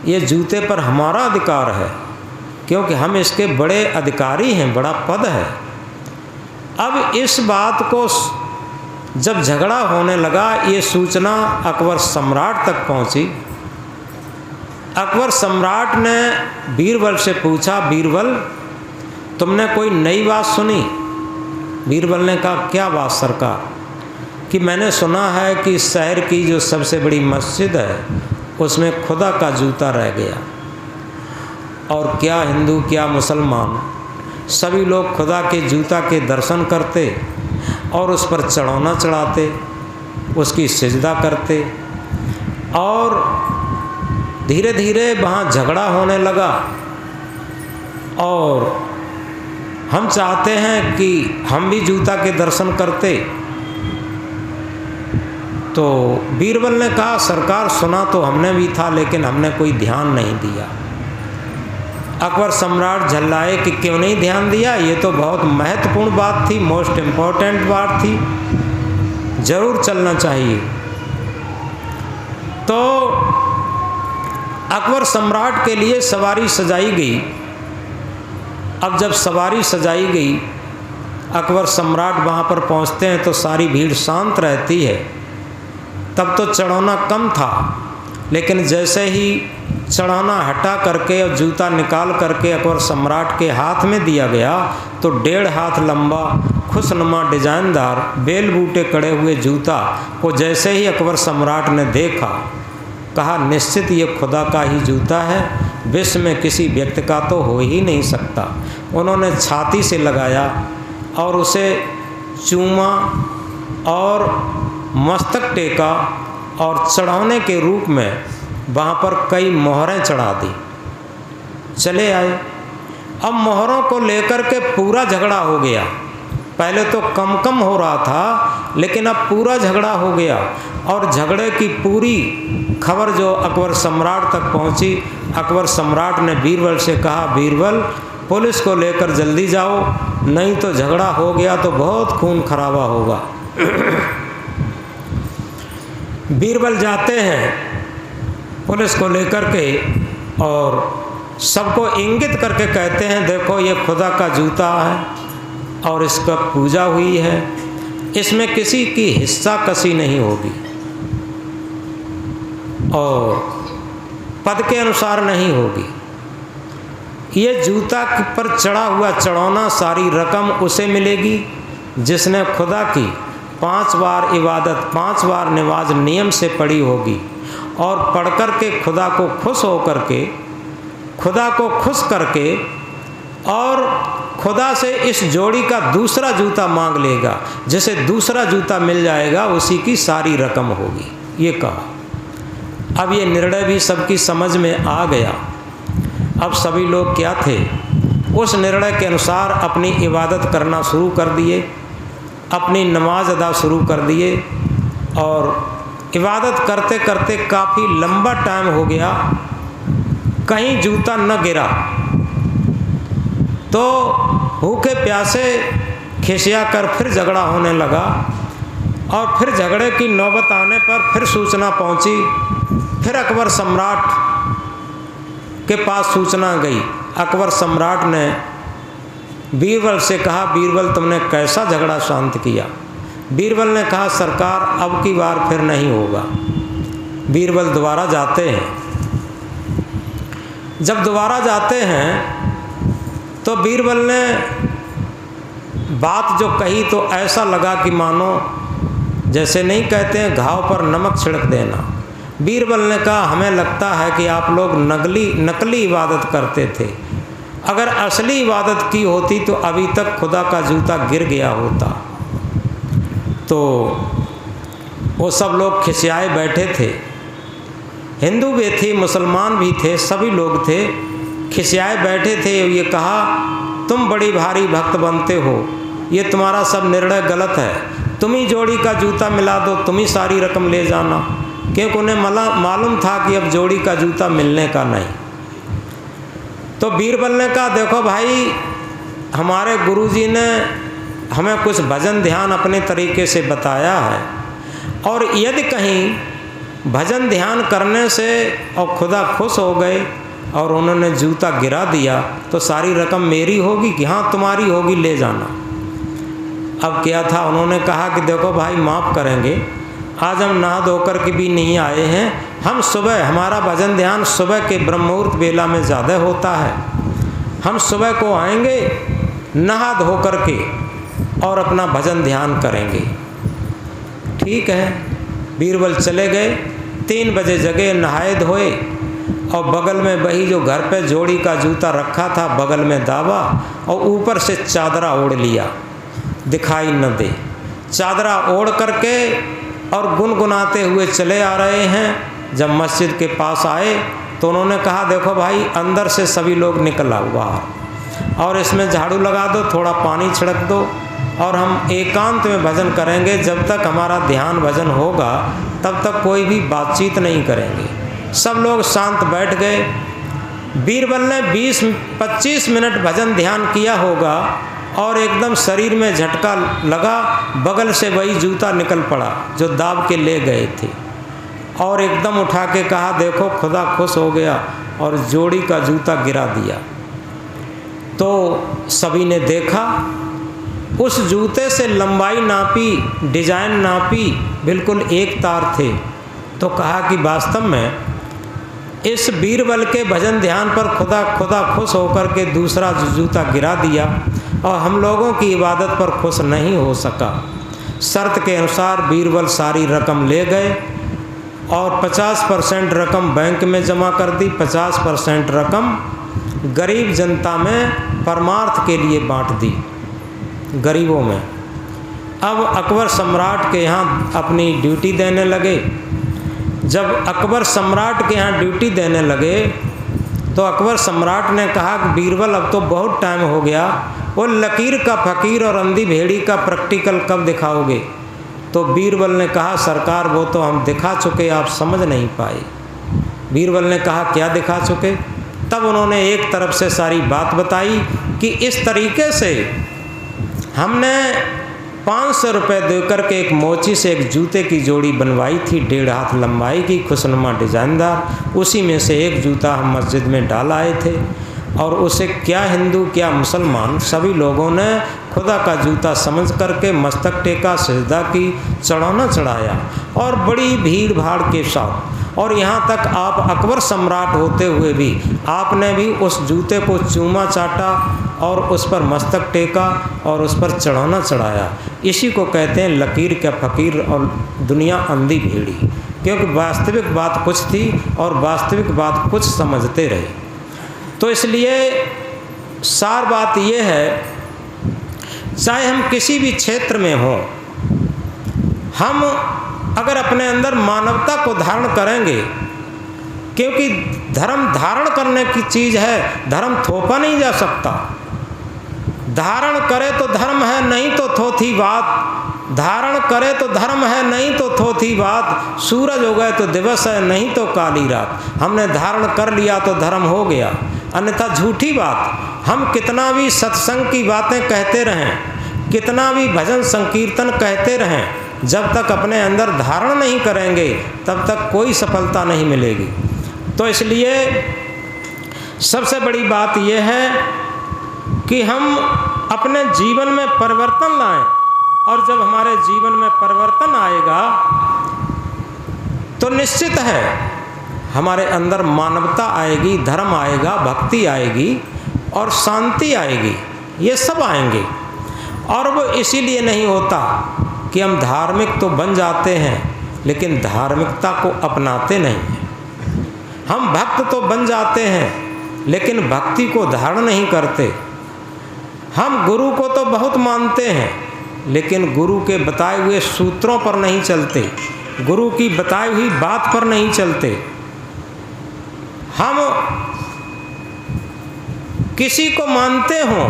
ये जूते पर हमारा अधिकार है, क्योंकि हम इसके बड़े अधिकारी हैं, बड़ा पद है। अब इस बात को जब झगड़ा होने लगा, ये सूचना अकबर सम्राट तक पहुंची। अकबर सम्राट ने बीरबल से पूछा, बीरबल तुमने कोई नई बात सुनी? बीरबल ने कहा क्या बात सरकार? कि मैंने सुना है कि शहर की जो सबसे बड़ी मस्जिद है उसमें खुदा का जूता रह गया, और क्या हिंदू क्या मुसलमान सभी लोग खुदा के जूता के दर्शन करते और उस पर चढ़ौना चढ़ाते, उसकी सिजदा करते, और धीरे धीरे वहाँ झगड़ा होने लगा। और हम चाहते हैं कि हम भी जूता के दर्शन करते। तो बीरबल ने कहा सरकार सुना तो हमने भी था, लेकिन हमने कोई ध्यान नहीं दिया। अकबर सम्राट झल्लाए कि क्यों नहीं ध्यान दिया, ये तो बहुत महत्वपूर्ण बात थी, मोस्ट इम्पोर्टेंट बात थी, जरूर चलना चाहिए। तो अकबर सम्राट के लिए सवारी सजाई गई। अब जब सवारी सजाई गई, अकबर सम्राट वहाँ पर पहुँचते हैं तो सारी भीड़ शांत रहती है। तब तो चढ़ाना कम था, लेकिन जैसे ही चढ़ाना हटा करके और जूता निकाल करके अकबर सम्राट के हाथ में दिया गया तो 1.5 हाथ लंबा खुशनुमा डिजाइनदार बेल बूटे कड़े हुए जूता को जैसे ही अकबर सम्राट ने देखा, कहा निश्चित ये खुदा का ही जूता है, विश्व में किसी व्यक्ति का तो हो ही नहीं सकता। उन्होंने छाती से लगाया और उसे चूमा और मस्तक टेका और चढ़ाने के रूप में वहाँ पर कई मोहरें चढ़ा दी। चले आए। अब मोहरों को लेकर के पूरा झगड़ा हो गया। पहले तो कम कम हो रहा था, लेकिन अब पूरा झगड़ा हो गया और झगड़े की पूरी खबर जो अकबर सम्राट तक पहुंची। अकबर सम्राट ने बीरबल से कहा, बीरबल पुलिस को लेकर जल्दी जाओ, नहीं तो झगड़ा हो गया तो बहुत खून खराबा होगा। बीरबल जाते हैं पुलिस को लेकर के और सबको इंगित करके कहते हैं, देखो ये खुदा का जूता है और इसका पूजा हुई है, इसमें किसी की हिस्सा कसी नहीं होगी और पद के अनुसार नहीं होगी। ये जूता पर चढ़ा हुआ चढ़ाना सारी रकम उसे मिलेगी जिसने खुदा की 5 बार इबादत 5 बार नमाज नियम से पढ़ी होगी और पढ़ कर के खुदा को खुश हो करके खुदा को खुश करके और खुदा से इस जोड़ी का दूसरा जूता मांग लेगा, जिसे दूसरा जूता मिल जाएगा उसी की सारी रकम होगी, ये कहा। अब ये निर्णय भी सबकी समझ में आ गया। अब सभी लोग क्या थे, उस निर्णय के अनुसार अपनी इबादत करना शुरू कर दिए, अपनी नमाज अदा शुरू कर दिए और इबादत करते करते काफ़ी लंबा टाइम हो गया, कहीं जूता न गिरा। तो भूखे प्यासे खिसिया कर फिर झगड़ा होने लगा और फिर झगड़े की नौबत आने पर फिर सूचना पहुंची। फिर अकबर सम्राट के पास सूचना गई। अकबर सम्राट ने बीरबल से कहा, बीरबल तुमने कैसा झगड़ा शांत किया। बीरबल ने कहा, सरकार अब की बार फिर नहीं होगा। बीरबल दोबारा जाते हैं। जब दोबारा जाते हैं तो बीरबल ने बात जो कही तो ऐसा लगा कि मानो जैसे नहीं कहते हैं घाव पर नमक छिड़क देना। बीरबल ने कहा, हमें लगता है कि आप लोग नकली इबादत करते थे, अगर असली इबादत की होती तो अभी तक खुदा का जूता गिर गया होता। तो वो सब लोग खिसियाए बैठे थे, हिंदू भी थे मुसलमान भी थे, सभी लोग थे, खिसियाए बैठे थे। ये कहा, तुम बड़ी भारी भक्त बनते हो, ये तुम्हारा सब निर्णय गलत है, तुम ही जोड़ी का जूता मिला दो, तुम ही सारी रकम ले जाना, क्योंकि उन्हें मालूम था कि अब जोड़ी का जूता मिलने का नहीं। तो बीरबल ने कहा, देखो भाई, हमारे गुरुजी ने हमें कुछ भजन ध्यान अपने तरीके से बताया है और यदि कहीं भजन ध्यान करने से और खुदा खुश हो गए और उन्होंने जूता गिरा दिया तो सारी रकम मेरी होगी कि हाँ तुम्हारी होगी, ले जाना। अब क्या था, उन्होंने कहा कि देखो भाई माफ़ करेंगे, आज हम नहा धोकर के भी नहीं आए हैं, हम सुबह, हमारा भजन ध्यान सुबह के ब्रह्म मुहूर्त बेला में ज़्यादा होता है, हम सुबह को आएंगे नहा धो कर के और अपना भजन ध्यान करेंगे। ठीक है। बीरबल चले गए। 3 बजे जगे, नहाए धोए और बगल में वही जो घर पे जोड़ी का जूता रखा था बगल में दाबा और ऊपर से चादरा ओढ़ लिया, दिखाई न दे। चादरा ओढ़ करके और गुनगुनाते हुए चले आ रहे हैं। जब मस्जिद के पास आए तो उन्होंने कहा, देखो भाई, अंदर से सभी लोग निकल आओ बाहर और इसमें झाड़ू लगा दो, थोड़ा पानी छिड़क दो और हम एकांत में भजन करेंगे। जब तक हमारा ध्यान भजन होगा तब तक कोई भी बातचीत नहीं करेंगे। सब लोग शांत बैठ गए। बीरबल ने 20-25 मिनट भजन ध्यान किया होगा और एकदम शरीर में झटका लगा, बगल से वही जूता निकल पड़ा जो दाब के ले गए थे और एकदम उठा के कहा, देखो खुदा खुश हो गया और जोड़ी का जूता गिरा दिया। तो सभी ने देखा उस जूते से लंबाई नापी, डिजाइन नापी, बिल्कुल एक तार थे। तो कहा कि वास्तव में इस बीरबल के भजन ध्यान पर खुदा खुश होकर के दूसरा जूता गिरा दिया और हम लोगों की इबादत पर खुश नहीं हो सका। शर्त के अनुसार बीरबल सारी रकम ले गए और 50% रकम बैंक में जमा कर दी, 50% रकम गरीब जनता में परमार्थ के लिए बांट दी, गरीबों में। अब अकबर सम्राट के यहाँ अपनी ड्यूटी देने लगे। जब अकबर सम्राट के यहाँ ड्यूटी देने लगे तो अकबर सम्राट ने कहा कि बीरबल अब तो बहुत टाइम हो गया, वो लकीर का फ़कीर और अंधी भेड़ी का प्रैक्टिकल कब दिखाओगे? तो बीरबल ने कहा सरकार वो तो हम दिखा चुके, आप समझ नहीं पाए। बीरबल ने कहा क्या दिखा चुके? तब उन्होंने एक तरफ से सारी बात बताई कि इस तरीके से हमने 500 रुपये देकर के एक मोची से एक जूते की जोड़ी बनवाई थी, 1.5 हाथ लंबाई की, खुशनुमा डिजाइनदार। उसी में से एक जूता हम मस्जिद में डाल आए थे और उसे क्या हिंदू क्या मुसलमान सभी लोगों ने खुदा का जूता समझ करके मस्तक टेका, सजदा की, चढ़ाना चढ़ाया और बड़ी भीड़ भाड़ के साथ। और यहाँ तक आप अकबर सम्राट होते हुए भी आपने भी उस जूते को चूमा चाटा और उस पर मस्तक टेका और उस पर चढ़ाना चढ़ाया। इसी को कहते हैं लकीर का फ़कीर और दुनिया अंधी भेड़ी, क्योंकि वास्तविक बात कुछ थी और वास्तविक बात कुछ समझते रहे। तो इसलिए सार बात यह है, चाहे हम किसी भी क्षेत्र में हों, हम अगर अपने अंदर मानवता को धारण करेंगे, क्योंकि धर्म धारण करने की चीज़ है, धर्म थोपा नहीं जा सकता। धारण करे तो धर्म है, नहीं तो थोथी बात। धारण करे तो धर्म है, नहीं तो थोथी बात। सूरज हो गए तो दिवस है, नहीं तो काली रात। हमने धारण कर लिया तो धर्म हो गया, अन्यथा झूठी बात। हम कितना भी सत्संग की बातें कहते रहें, कितना भी भजन संकीर्तन कहते रहें, जब तक अपने अंदर धारण नहीं करेंगे तब तक कोई सफलता नहीं मिलेगी। तो इसलिए सबसे बड़ी बात यह है कि हम अपने जीवन में परिवर्तन लाएं, और जब हमारे जीवन में परिवर्तन आएगा तो निश्चित है हमारे अंदर मानवता आएगी, धर्म आएगा, भक्ति आएगी और शांति आएगी, ये सब आएंगे। और वो इसीलिए नहीं होता कि हम धार्मिक तो बन जाते हैं लेकिन धार्मिकता को अपनाते नहीं हैं। हम भक्त तो बन जाते हैं लेकिन भक्ति को धारण नहीं करते। हम गुरु को तो बहुत मानते हैं लेकिन गुरु के बताए हुए सूत्रों पर नहीं चलते, गुरु की बताई हुई बात पर नहीं चलते। हम किसी को मानते हों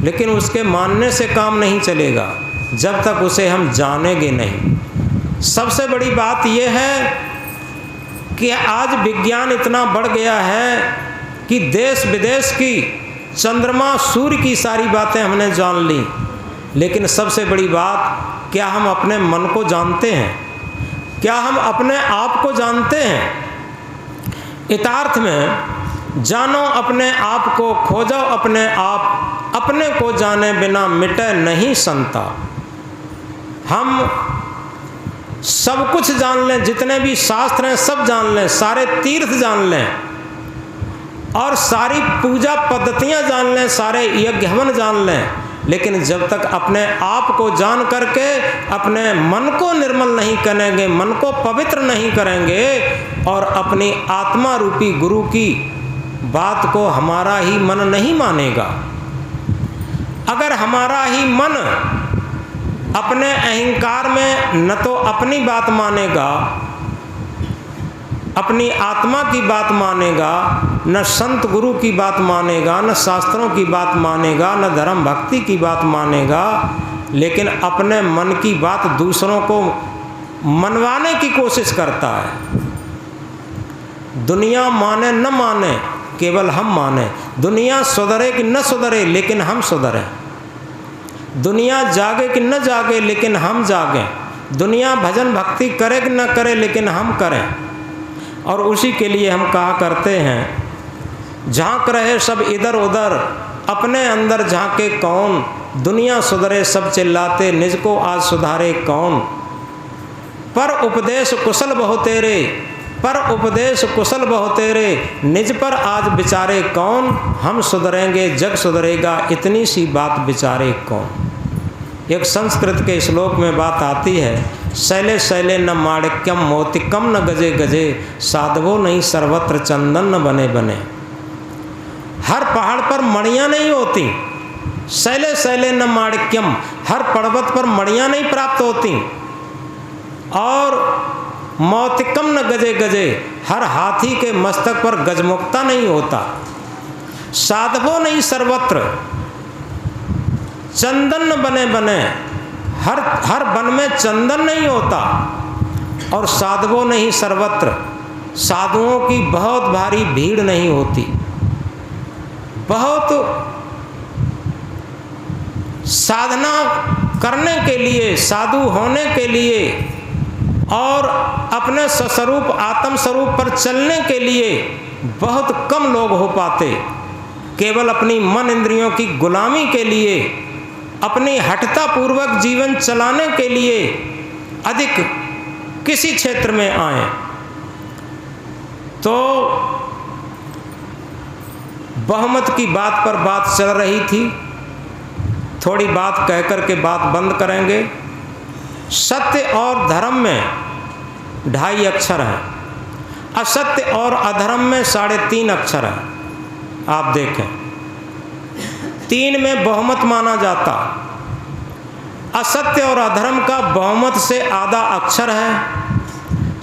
लेकिन उसके मानने से काम नहीं चलेगा जब तक उसे हम जानेंगे नहीं। सबसे बड़ी बात यह है कि आज विज्ञान इतना बढ़ गया है कि देश विदेश की, चंद्रमा सूर्य की सारी बातें हमने जान ली, लेकिन सबसे बड़ी बात, क्या हम अपने मन को जानते हैं? क्या हम अपने आप को जानते हैं? यथार्थ में जानो अपने आप को, खोजो अपने आप, अपने को जाने बिना मिटे नहीं संता। हम सब कुछ जान लें, जितने भी शास्त्र हैं सब जान लें, सारे तीर्थ जान लें और सारी पूजा पद्धतियां जान लें, सारे यज्ञ हवन जान लें, लेकिन जब तक अपने आप को जान करके अपने मन को निर्मल नहीं करेंगे, मन को पवित्र नहीं करेंगे और अपनी आत्मा रूपी गुरु की बात को हमारा ही मन नहीं मानेगा। अगर हमारा ही मन अपने अहंकार में न तो अपनी बात मानेगा, अपनी आत्मा की बात मानेगा, न संत गुरु की बात मानेगा, न शास्त्रों की बात मानेगा, न धर्म भक्ति की बात मानेगा, लेकिन अपने मन की बात दूसरों को मनवाने की कोशिश करता है। दुनिया माने न माने, केवल हम माने। दुनिया सुधरे कि न सुधरे, लेकिन हम सुधरें। दुनिया जागे कि न जागे, लेकिन हम जागें। दुनिया भजन भक्ति करे कि न करे, लेकिन हम करें। और उसी के लिए हम कहा करते हैं, झांक रहे सब इधर उधर, अपने अंदर झांके कौन, दुनिया सुधरे सब चिल्लाते, निज को आज सुधारे कौन। पर उपदेश कुशल बहु तेरे, पर उपदेश कुशल बहु तेरे, निज पर आज विचारे कौन। हम सुधरेंगे जग सुधरेगा, इतनी सी बात विचारे कौन। एक संस्कृत के श्लोक में बात आती है, शैले शैले न माणिक्यम मोतिकम न गजे गजे, साधवो नहीं सर्वत्र चंदन न बने बने। हर पहाड़ पर मणियाँ नहीं होती, शैले शैले न माणिक्यम, हर पर्वत पर मणियाँ नहीं प्राप्त होती, और मौतिकम न गजे गजे, हर हाथी के मस्तक पर गजमुक्ता नहीं होता। साधवो नहीं सर्वत्र चंदन न बने बने, हर वन में चंदन नहीं होता। और साधवो नहीं सर्वत्र, साधुओं की बहुत भारी भीड़ नहीं होती। बहुत साधना करने के लिए, साधु होने के लिए और अपने स्वस्वरूप आत्म स्वरूप पर चलने के लिए बहुत कम लोग हो पाते। केवल अपनी मन इंद्रियों की गुलामी के लिए, अपनी हठता पूर्वक जीवन चलाने के लिए अधिक किसी क्षेत्र में आए। तो बहुमत की बात पर बात चल रही थी, थोड़ी बात कहकर के बात बंद करेंगे। सत्य और धर्म में 2.5 अक्षर हैं, असत्य और अधर्म में 3.5 अक्षर हैं। आप देखें, 3 में बहुमत माना जाता, असत्य और अधर्म का बहुमत से आधा अक्षर है,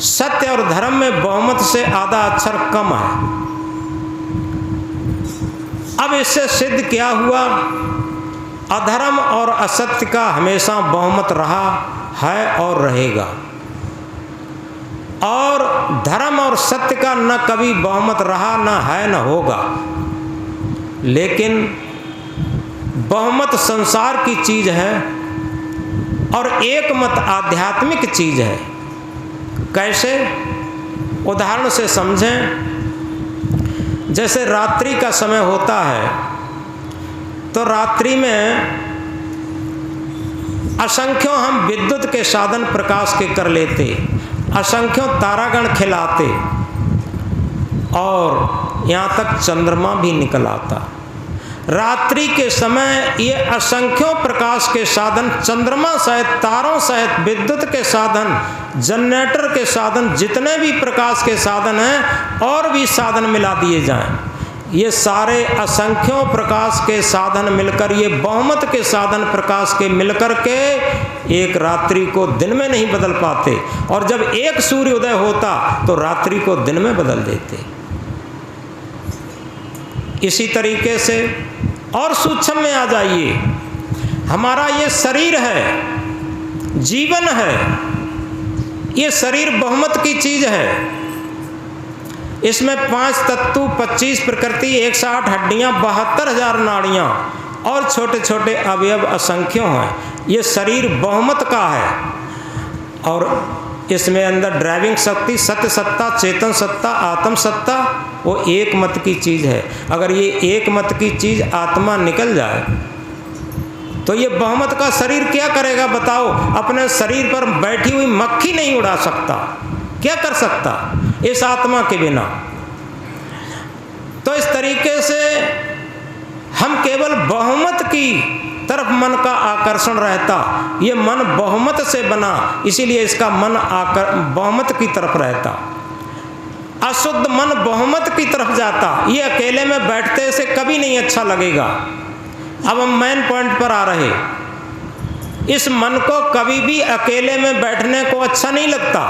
सत्य और धर्म में बहुमत से आधा अक्षर कम है। अब इससे सिद्ध क्या हुआ? अधर्म और असत्य का हमेशा बहुमत रहा है और रहेगा, और धर्म और सत्य का न कभी बहुमत रहा, न है, न होगा। लेकिन बहुमत संसार की चीज है और एक मत आध्यात्मिक चीज है। कैसे? उदाहरण से समझें। जैसे रात्रि का समय होता है तो रात्रि में असंख्यों हम विद्युत के साधन प्रकाश के कर लेते, असंख्यों तारागण खिलाते, और यहाँ तक चंद्रमा भी निकल आता। रात्रि के समय ये असंख्यों प्रकाश के साधन, चंद्रमा सहित, तारों सहित, विद्युत के साधन, जनरेटर के साधन, जितने भी प्रकाश के साधन हैं और भी साधन मिला दिए जाएं, ये सारे असंख्यों प्रकाश के साधन मिलकर, ये बहुमत के साधन प्रकाश के मिलकर के एक रात्रि को दिन में नहीं बदल पाते। और जब एक सूर्य उदय होता तो रात्रि को दिन में बदल देते। इसी तरीके से और सूक्ष्म में आ जाइए, हमारा ये शरीर है, जीवन है, ये शरीर बहुमत की चीज है। इसमें 5 तत्व, 25 प्रकृति, 160 हड्डियां, 72,000 नाड़ियां और छोटे छोटे अवयव असंख्यों हैं। ये शरीर बहुमत का है और इसमें अंदर ड्राइविंग शक्ति, सत्य सत्ता, चेतन सत्ता, आत्म सत्ता, वो एक मत की चीज़ है। अगर ये एक मत की चीज़ आत्मा निकल जाए तो ये बहुमत का शरीर क्या करेगा बताओ? अपने शरीर पर बैठी हुई मक्खी नहीं उड़ा सकता, क्या कर सकता इस आत्मा के बिना? तो इस तरीके से हम केवल बहुमत की तरफ मन का आकर्षण रहता। ये मन बहुमत से बना, इसीलिए इसका मन बहुमत की तरफ रहता। अशुद्ध मन बहुमत की तरफ जाता, ये अकेले में बैठते से कभी नहीं अच्छा लगेगा। अब हम मेन पॉइंट पर आ रहे। इस मन को कभी भी अकेले में बैठने को अच्छा नहीं लगता।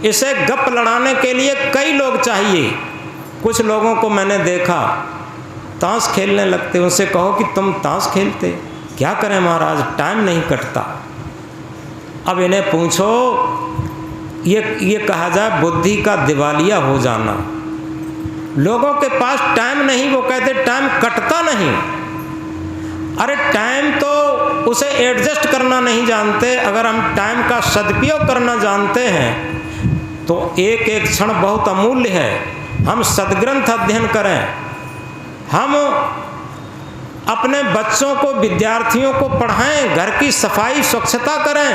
इसे गप लड़ाने के लिए कई लोग चाहिए। कुछ लोगों को मैंने देखा ताश खेलने लगते, उनसे कहो कि तुम ताश खेलते, क्या करें महाराज, टाइम नहीं कटता। अब इन्हें पूछो, ये कहा जाए बुद्धि का दिवालिया हो जाना। लोगों के पास टाइम नहीं, वो कहते टाइम कटता नहीं। अरे टाइम तो उसे एडजस्ट करना नहीं जानते। अगर हम टाइम का सदुपयोग करना जानते हैं तो एक एक क्षण बहुत अमूल्य है। हम सदग्रंथ अध्ययन करें, हम अपने बच्चों को, विद्यार्थियों को पढ़ाएं, घर की सफाई स्वच्छता करें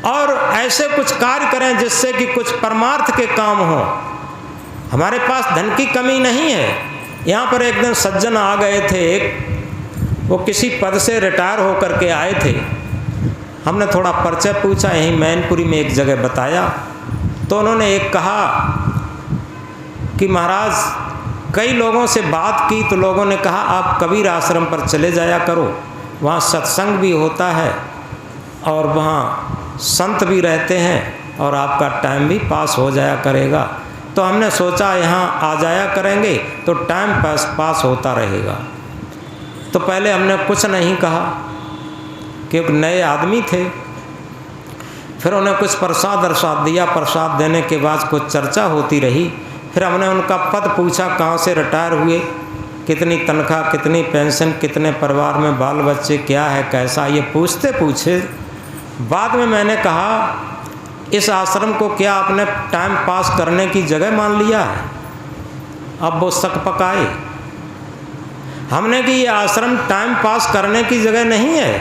और ऐसे कुछ कार्य करें जिससे कि कुछ परमार्थ के काम हो। हमारे पास धन की कमी नहीं है। यहाँ पर एक दिन सज्जन आ गए थे, वो किसी पद से रिटायर होकर के आए थे। हमने थोड़ा परिचय पूछा, यहीं मैनपुरी में एक जगह बताया, तो उन्होंने एक कहा कि महाराज कई लोगों से बात की तो लोगों ने कहा आप कबीर आश्रम पर चले जाया करो, वहाँ सत्संग भी होता है और वहाँ संत भी रहते हैं और आपका टाइम भी पास हो जाया करेगा। तो हमने सोचा यहाँ आ जाया करेंगे तो टाइम पास होता रहेगा। तो पहले हमने कुछ नहीं कहा क्योंकि नए आदमी थे। फिर उन्हें कुछ प्रसाद दिया। प्रसाद देने के बाद कुछ चर्चा होती रही। फिर हमने उनका पद पूछा, कहाँ से रिटायर हुए, कितनी तनख्वाह, कितनी पेंशन, कितने परिवार में बाल बच्चे, क्या है, कैसा, ये पूछे बाद में मैंने कहा इस आश्रम को क्या आपने टाइम पास करने की जगह मान लिया है? अब वो शक पकाए। हमने कि ये आश्रम टाइम पास करने की जगह नहीं है।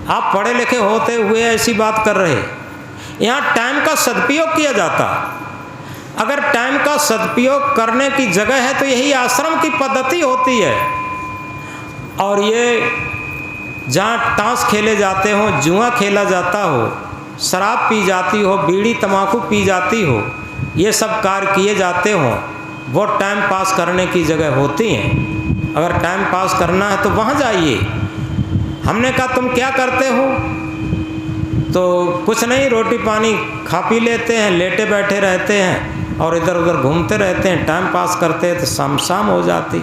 आप पढ़े लिखे होते हुए ऐसी बात कर रहे। यहाँ टाइम का सदुपयोग किया जाता। अगर टाइम का सदुपयोग करने की जगह है तो यही आश्रम की पद्धति होती है। और ये जहाँ ताश खेले जाते हो, जुआ खेला जाता हो, शराब पी जाती हो, बीड़ी तंबाकू पी जाती हो, ये सब कार्य किए जाते हो, वो टाइम पास करने की जगह होती हैं। अगर टाइम पास करना है तो वहाँ जाइए। हमने कहा तुम क्या करते हो? तो कुछ नहीं, रोटी पानी खा पी लेते हैं, लेटे बैठे रहते हैं और इधर उधर घूमते रहते हैं, टाइम पास करते हैं। तो शाम हो जाती।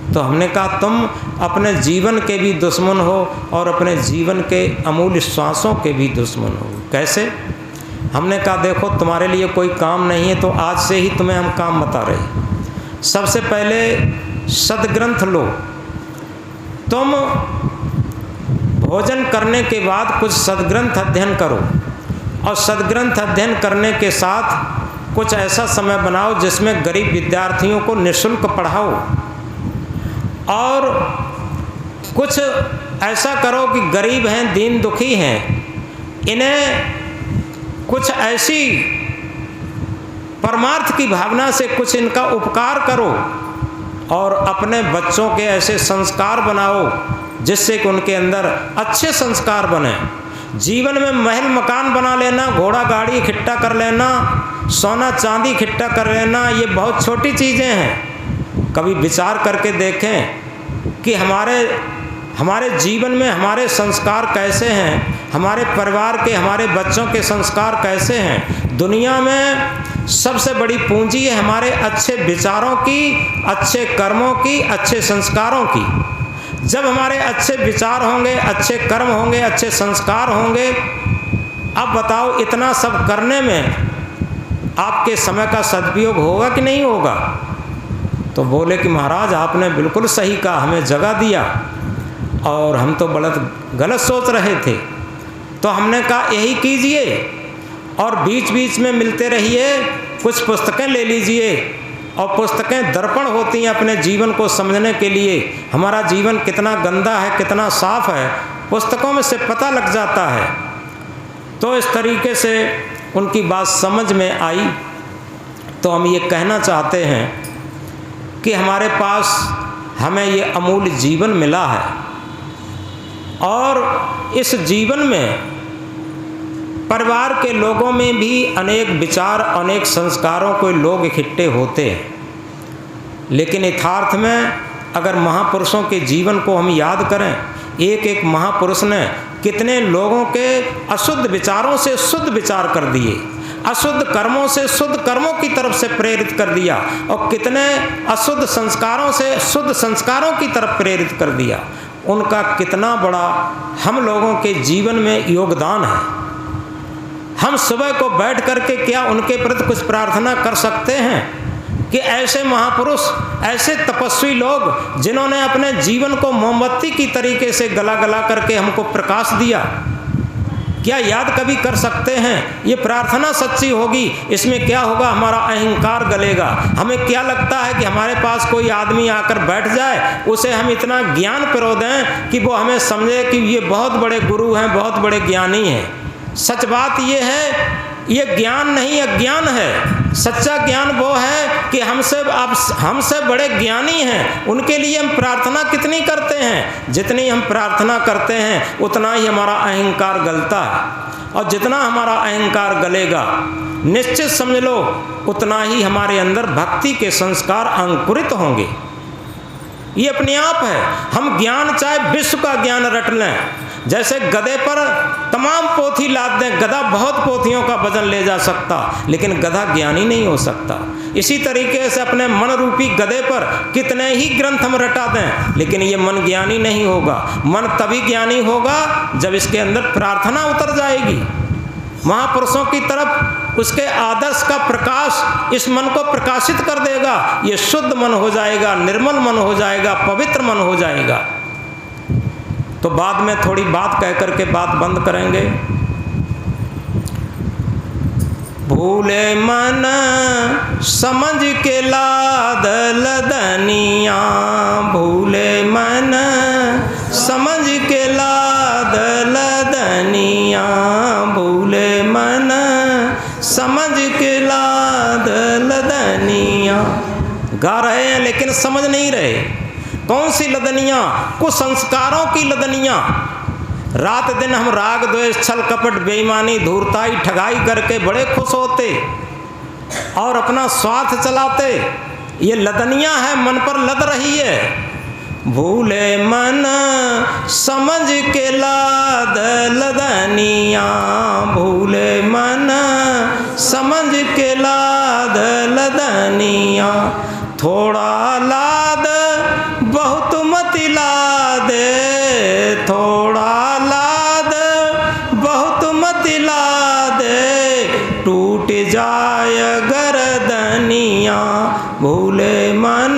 तो हमने कहा तुम अपने जीवन के भी दुश्मन हो और अपने जीवन के अमूल्य श्वासों के भी दुश्मन हो। कैसे? हमने कहा देखो तुम्हारे लिए कोई काम नहीं है तो आज से ही तुम्हें हम काम बता रहे। सबसे पहले सदग्रंथ लो। तुम भोजन करने के बाद कुछ सदग्रंथ अध्ययन करो और सदग्रंथ अध्ययन करने के साथ कुछ ऐसा समय बनाओ जिसमें गरीब विद्यार्थियों को निःशुल्क पढ़ाओ और कुछ ऐसा करो कि गरीब हैं, दीन दुखी हैं, इन्हें कुछ ऐसी परमार्थ की भावना से कुछ इनका उपकार करो और अपने बच्चों के ऐसे संस्कार बनाओ जिससे कि उनके अंदर अच्छे संस्कार बने। जीवन में महल मकान बना लेना, घोड़ा गाड़ी इकट्ठा कर लेना, सोना चांदी इकट्ठा कर लेना, ये बहुत छोटी चीज़ें हैं। कभी विचार करके देखें कि हमारे जीवन में हमारे संस्कार कैसे हैं, हमारे परिवार के, हमारे बच्चों के संस्कार कैसे हैं। दुनिया में सबसे बड़ी पूंजी है हमारे अच्छे विचारों की, अच्छे कर्मों की, अच्छे संस्कारों की। जब हमारे अच्छे विचार होंगे, अच्छे कर्म होंगे, अच्छे संस्कार होंगे, अब बताओ इतना सब करने में आपके समय का सदुपयोग होगा कि नहीं होगा? तो बोले कि महाराज आपने बिल्कुल सही कहा, हमें जगह दिया और हम तो गलत सोच रहे थे। तो हमने कहा यही कीजिए और बीच बीच में मिलते रहिए, कुछ पुस्तकें ले लीजिए। और पुस्तकें दर्पण होती हैं अपने जीवन को समझने के लिए। हमारा जीवन कितना गंदा है, कितना साफ है, पुस्तकों में से पता लग जाता है। तो इस तरीके से उनकी बात समझ में आई। तो हम ये कहना चाहते हैं कि हमारे पास हमें ये अमूल्य जीवन मिला है और इस जीवन में परिवार के लोगों में भी अनेक विचार, अनेक संस्कारों के लोग इकट्ठे होते हैं। लेकिन यथार्थ में अगर महापुरुषों के जीवन को हम याद करें, एक एक महापुरुष ने कितने लोगों के अशुद्ध विचारों से शुद्ध विचार कर दिए, अशुद्ध कर्मों से शुद्ध कर्मों की तरफ से प्रेरित कर दिया और कितने अशुद्ध संस्कारों से शुद्ध संस्कारों की तरफ प्रेरित कर दिया। उनका कितना बड़ा हम लोगों के जीवन में योगदान है। हम सुबह को बैठ करके क्या उनके प्रति कुछ प्रार्थना कर सकते हैं कि ऐसे महापुरुष, ऐसे तपस्वी लोग जिन्होंने अपने जीवन को मोमबत्ती की तरीके से गला गला करके हमको प्रकाश दिया, क्या याद कभी कर सकते हैं? ये प्रार्थना सच्ची होगी, इसमें क्या होगा? हमारा अहंकार गलेगा। हमें क्या लगता है कि हमारे पास कोई आदमी आकर बैठ जाए, उसे हम इतना ज्ञान पिरो दें कि वो हमें समझे कि ये बहुत बड़े गुरु हैं, बहुत बड़े ज्ञानी हैं। सच बात ये है, ये ज्ञान नहीं अज्ञान है। सच्चा ज्ञान वो है कि हमसे बड़े ज्ञानी हैं, उनके लिए हम प्रार्थना कितनी करते हैं? जितनी हम प्रार्थना करते हैं उतना ही हमारा अहंकार गलता है, और जितना हमारा अहंकार गलेगा, निश्चित समझ लो उतना ही हमारे अंदर भक्ति के संस्कार अंकुरित होंगे। ये अपने आप है। हम ज्ञान चाहे विश्व का ज्ञान रट लें, जैसे गधे पर तमाम पोथी लाद दें, गधा बहुत पोथियों का वजन ले जा सकता, लेकिन गधा ज्ञानी नहीं हो सकता। इसी तरीके से अपने मन रूपी गधे पर कितने ही ग्रंथ हम रटा दें, लेकिन ये मन ज्ञानी नहीं होगा। मन तभी ज्ञानी होगा जब इसके अंदर प्रार्थना उतर जाएगी, महापुरुषों की तरफ उसके आदर्श का प्रकाश इस मन को प्रकाशित कर देगा। ये शुद्ध मन हो जाएगा, निर्मल मन हो जाएगा, पवित्र मन हो जाएगा। तो बाद में थोड़ी बात कह करके बात बंद करेंगे। भूले मन समझ के लाद लदनिया, भूले मन समझ के लाद लदनिया, भूले मन समझ के लाद लदनिया। गा रहे हैं लेकिन समझ नहीं रहे। कौन सी लदनियाँ? कुछ संस्कारों की लदनियाँ। रात दिन हम राग द्वेष छल कपट बेईमानी धूर्ताई ठगाई करके बड़े खुश होते और अपना स्वार्थ चलाते। ये लदनियाँ है, मन पर लद रही है। भूले मन समझ के लाद लदनिया, भूले मन समझ के लाद लदनिया। थोड़ा लाद बहुत मत लादे, थोड़ा लाद बहुत मत लादे, टूट जाय गर्दनिया। भूले मन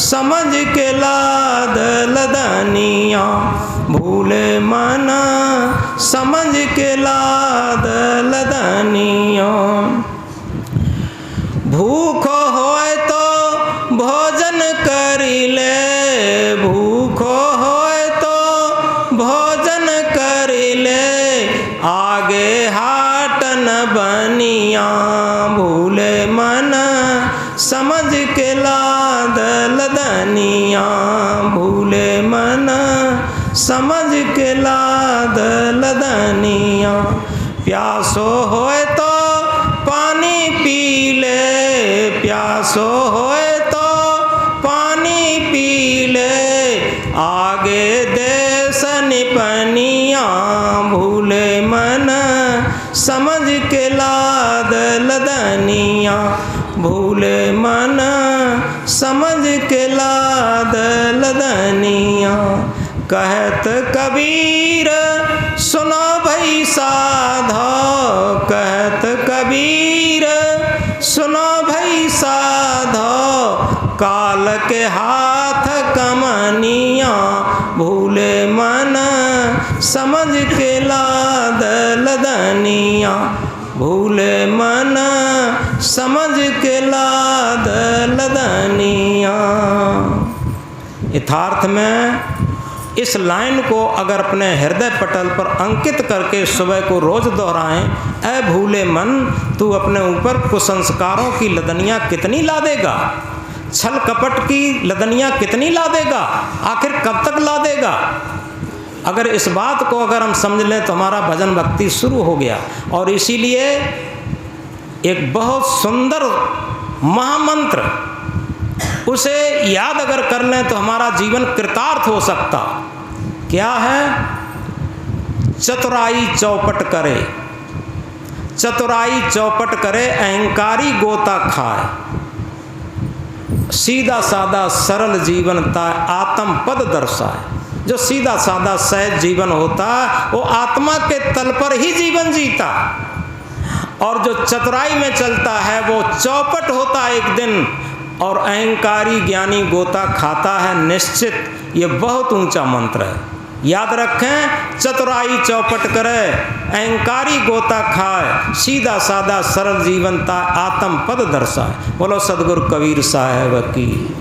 समझ के लाद लदनिया, भूले मन समझ के लाद लदनिया। भूख होए तो भोजन करी ले, भूख होए तो भोजन करी ले, आगे हाट न बनिया। भूले मन समझ के लाद लदनिया, भूले मन समझ के लाद लदनिया। प्यासो होए तो पानी पी ले, प्यासो होए तो पानी पी ले, आगे देश निपनिया। भूले मन समझ के लाद लदनिया, भूले मन समझ के लाद लदनिया। कहत कबीर सुनो भई साधो, कहत कबीर सुनो भई साधो, काल के हाथ कमनिया। भूले मन समझ के लाद लदनिया, भूले मन समझ के लाद लदनिया। यथार्थ में इस लाइन को अगर अपने हृदय पटल पर अंकित करके सुबह को रोज दोहराएं, ऐ भूले मन तू अपने ऊपर कुसंस्कारों की लदनियाँ कितनी लादेगा, छल कपट की लदनियाँ कितनी लादेगा, आखिर कब तक लादेगा। अगर इस बात को अगर हम समझ लें तो हमारा भजन भक्ति शुरू हो गया। और इसीलिए एक बहुत सुंदर महामंत्र, उसे याद अगर कर लें तो हमारा जीवन कृतार्थ हो सकता। क्या है? चतुराई चौपट करे, चतुराई चौपट करे, अहंकारी गोता खाए, सीधा साधा सरल जीवन ता आत्म पद दर्शाए। जो सीधा साधा सहज जीवन होता वो आत्मा के तल पर ही जीवन जीता, और जो चतुराई में चलता है वो चौपट होता एक दिन, और अहंकारी ज्ञानी गोता खाता है निश्चित। ये बहुत ऊंचा मंत्र है। याद रखें, चतुराई चौपट करे, अहंकारी गोता खाए, सीधा साधा सरल जीवनता आत्म पद दर्शाए। बोलो सदगुरु कबीर साहब की।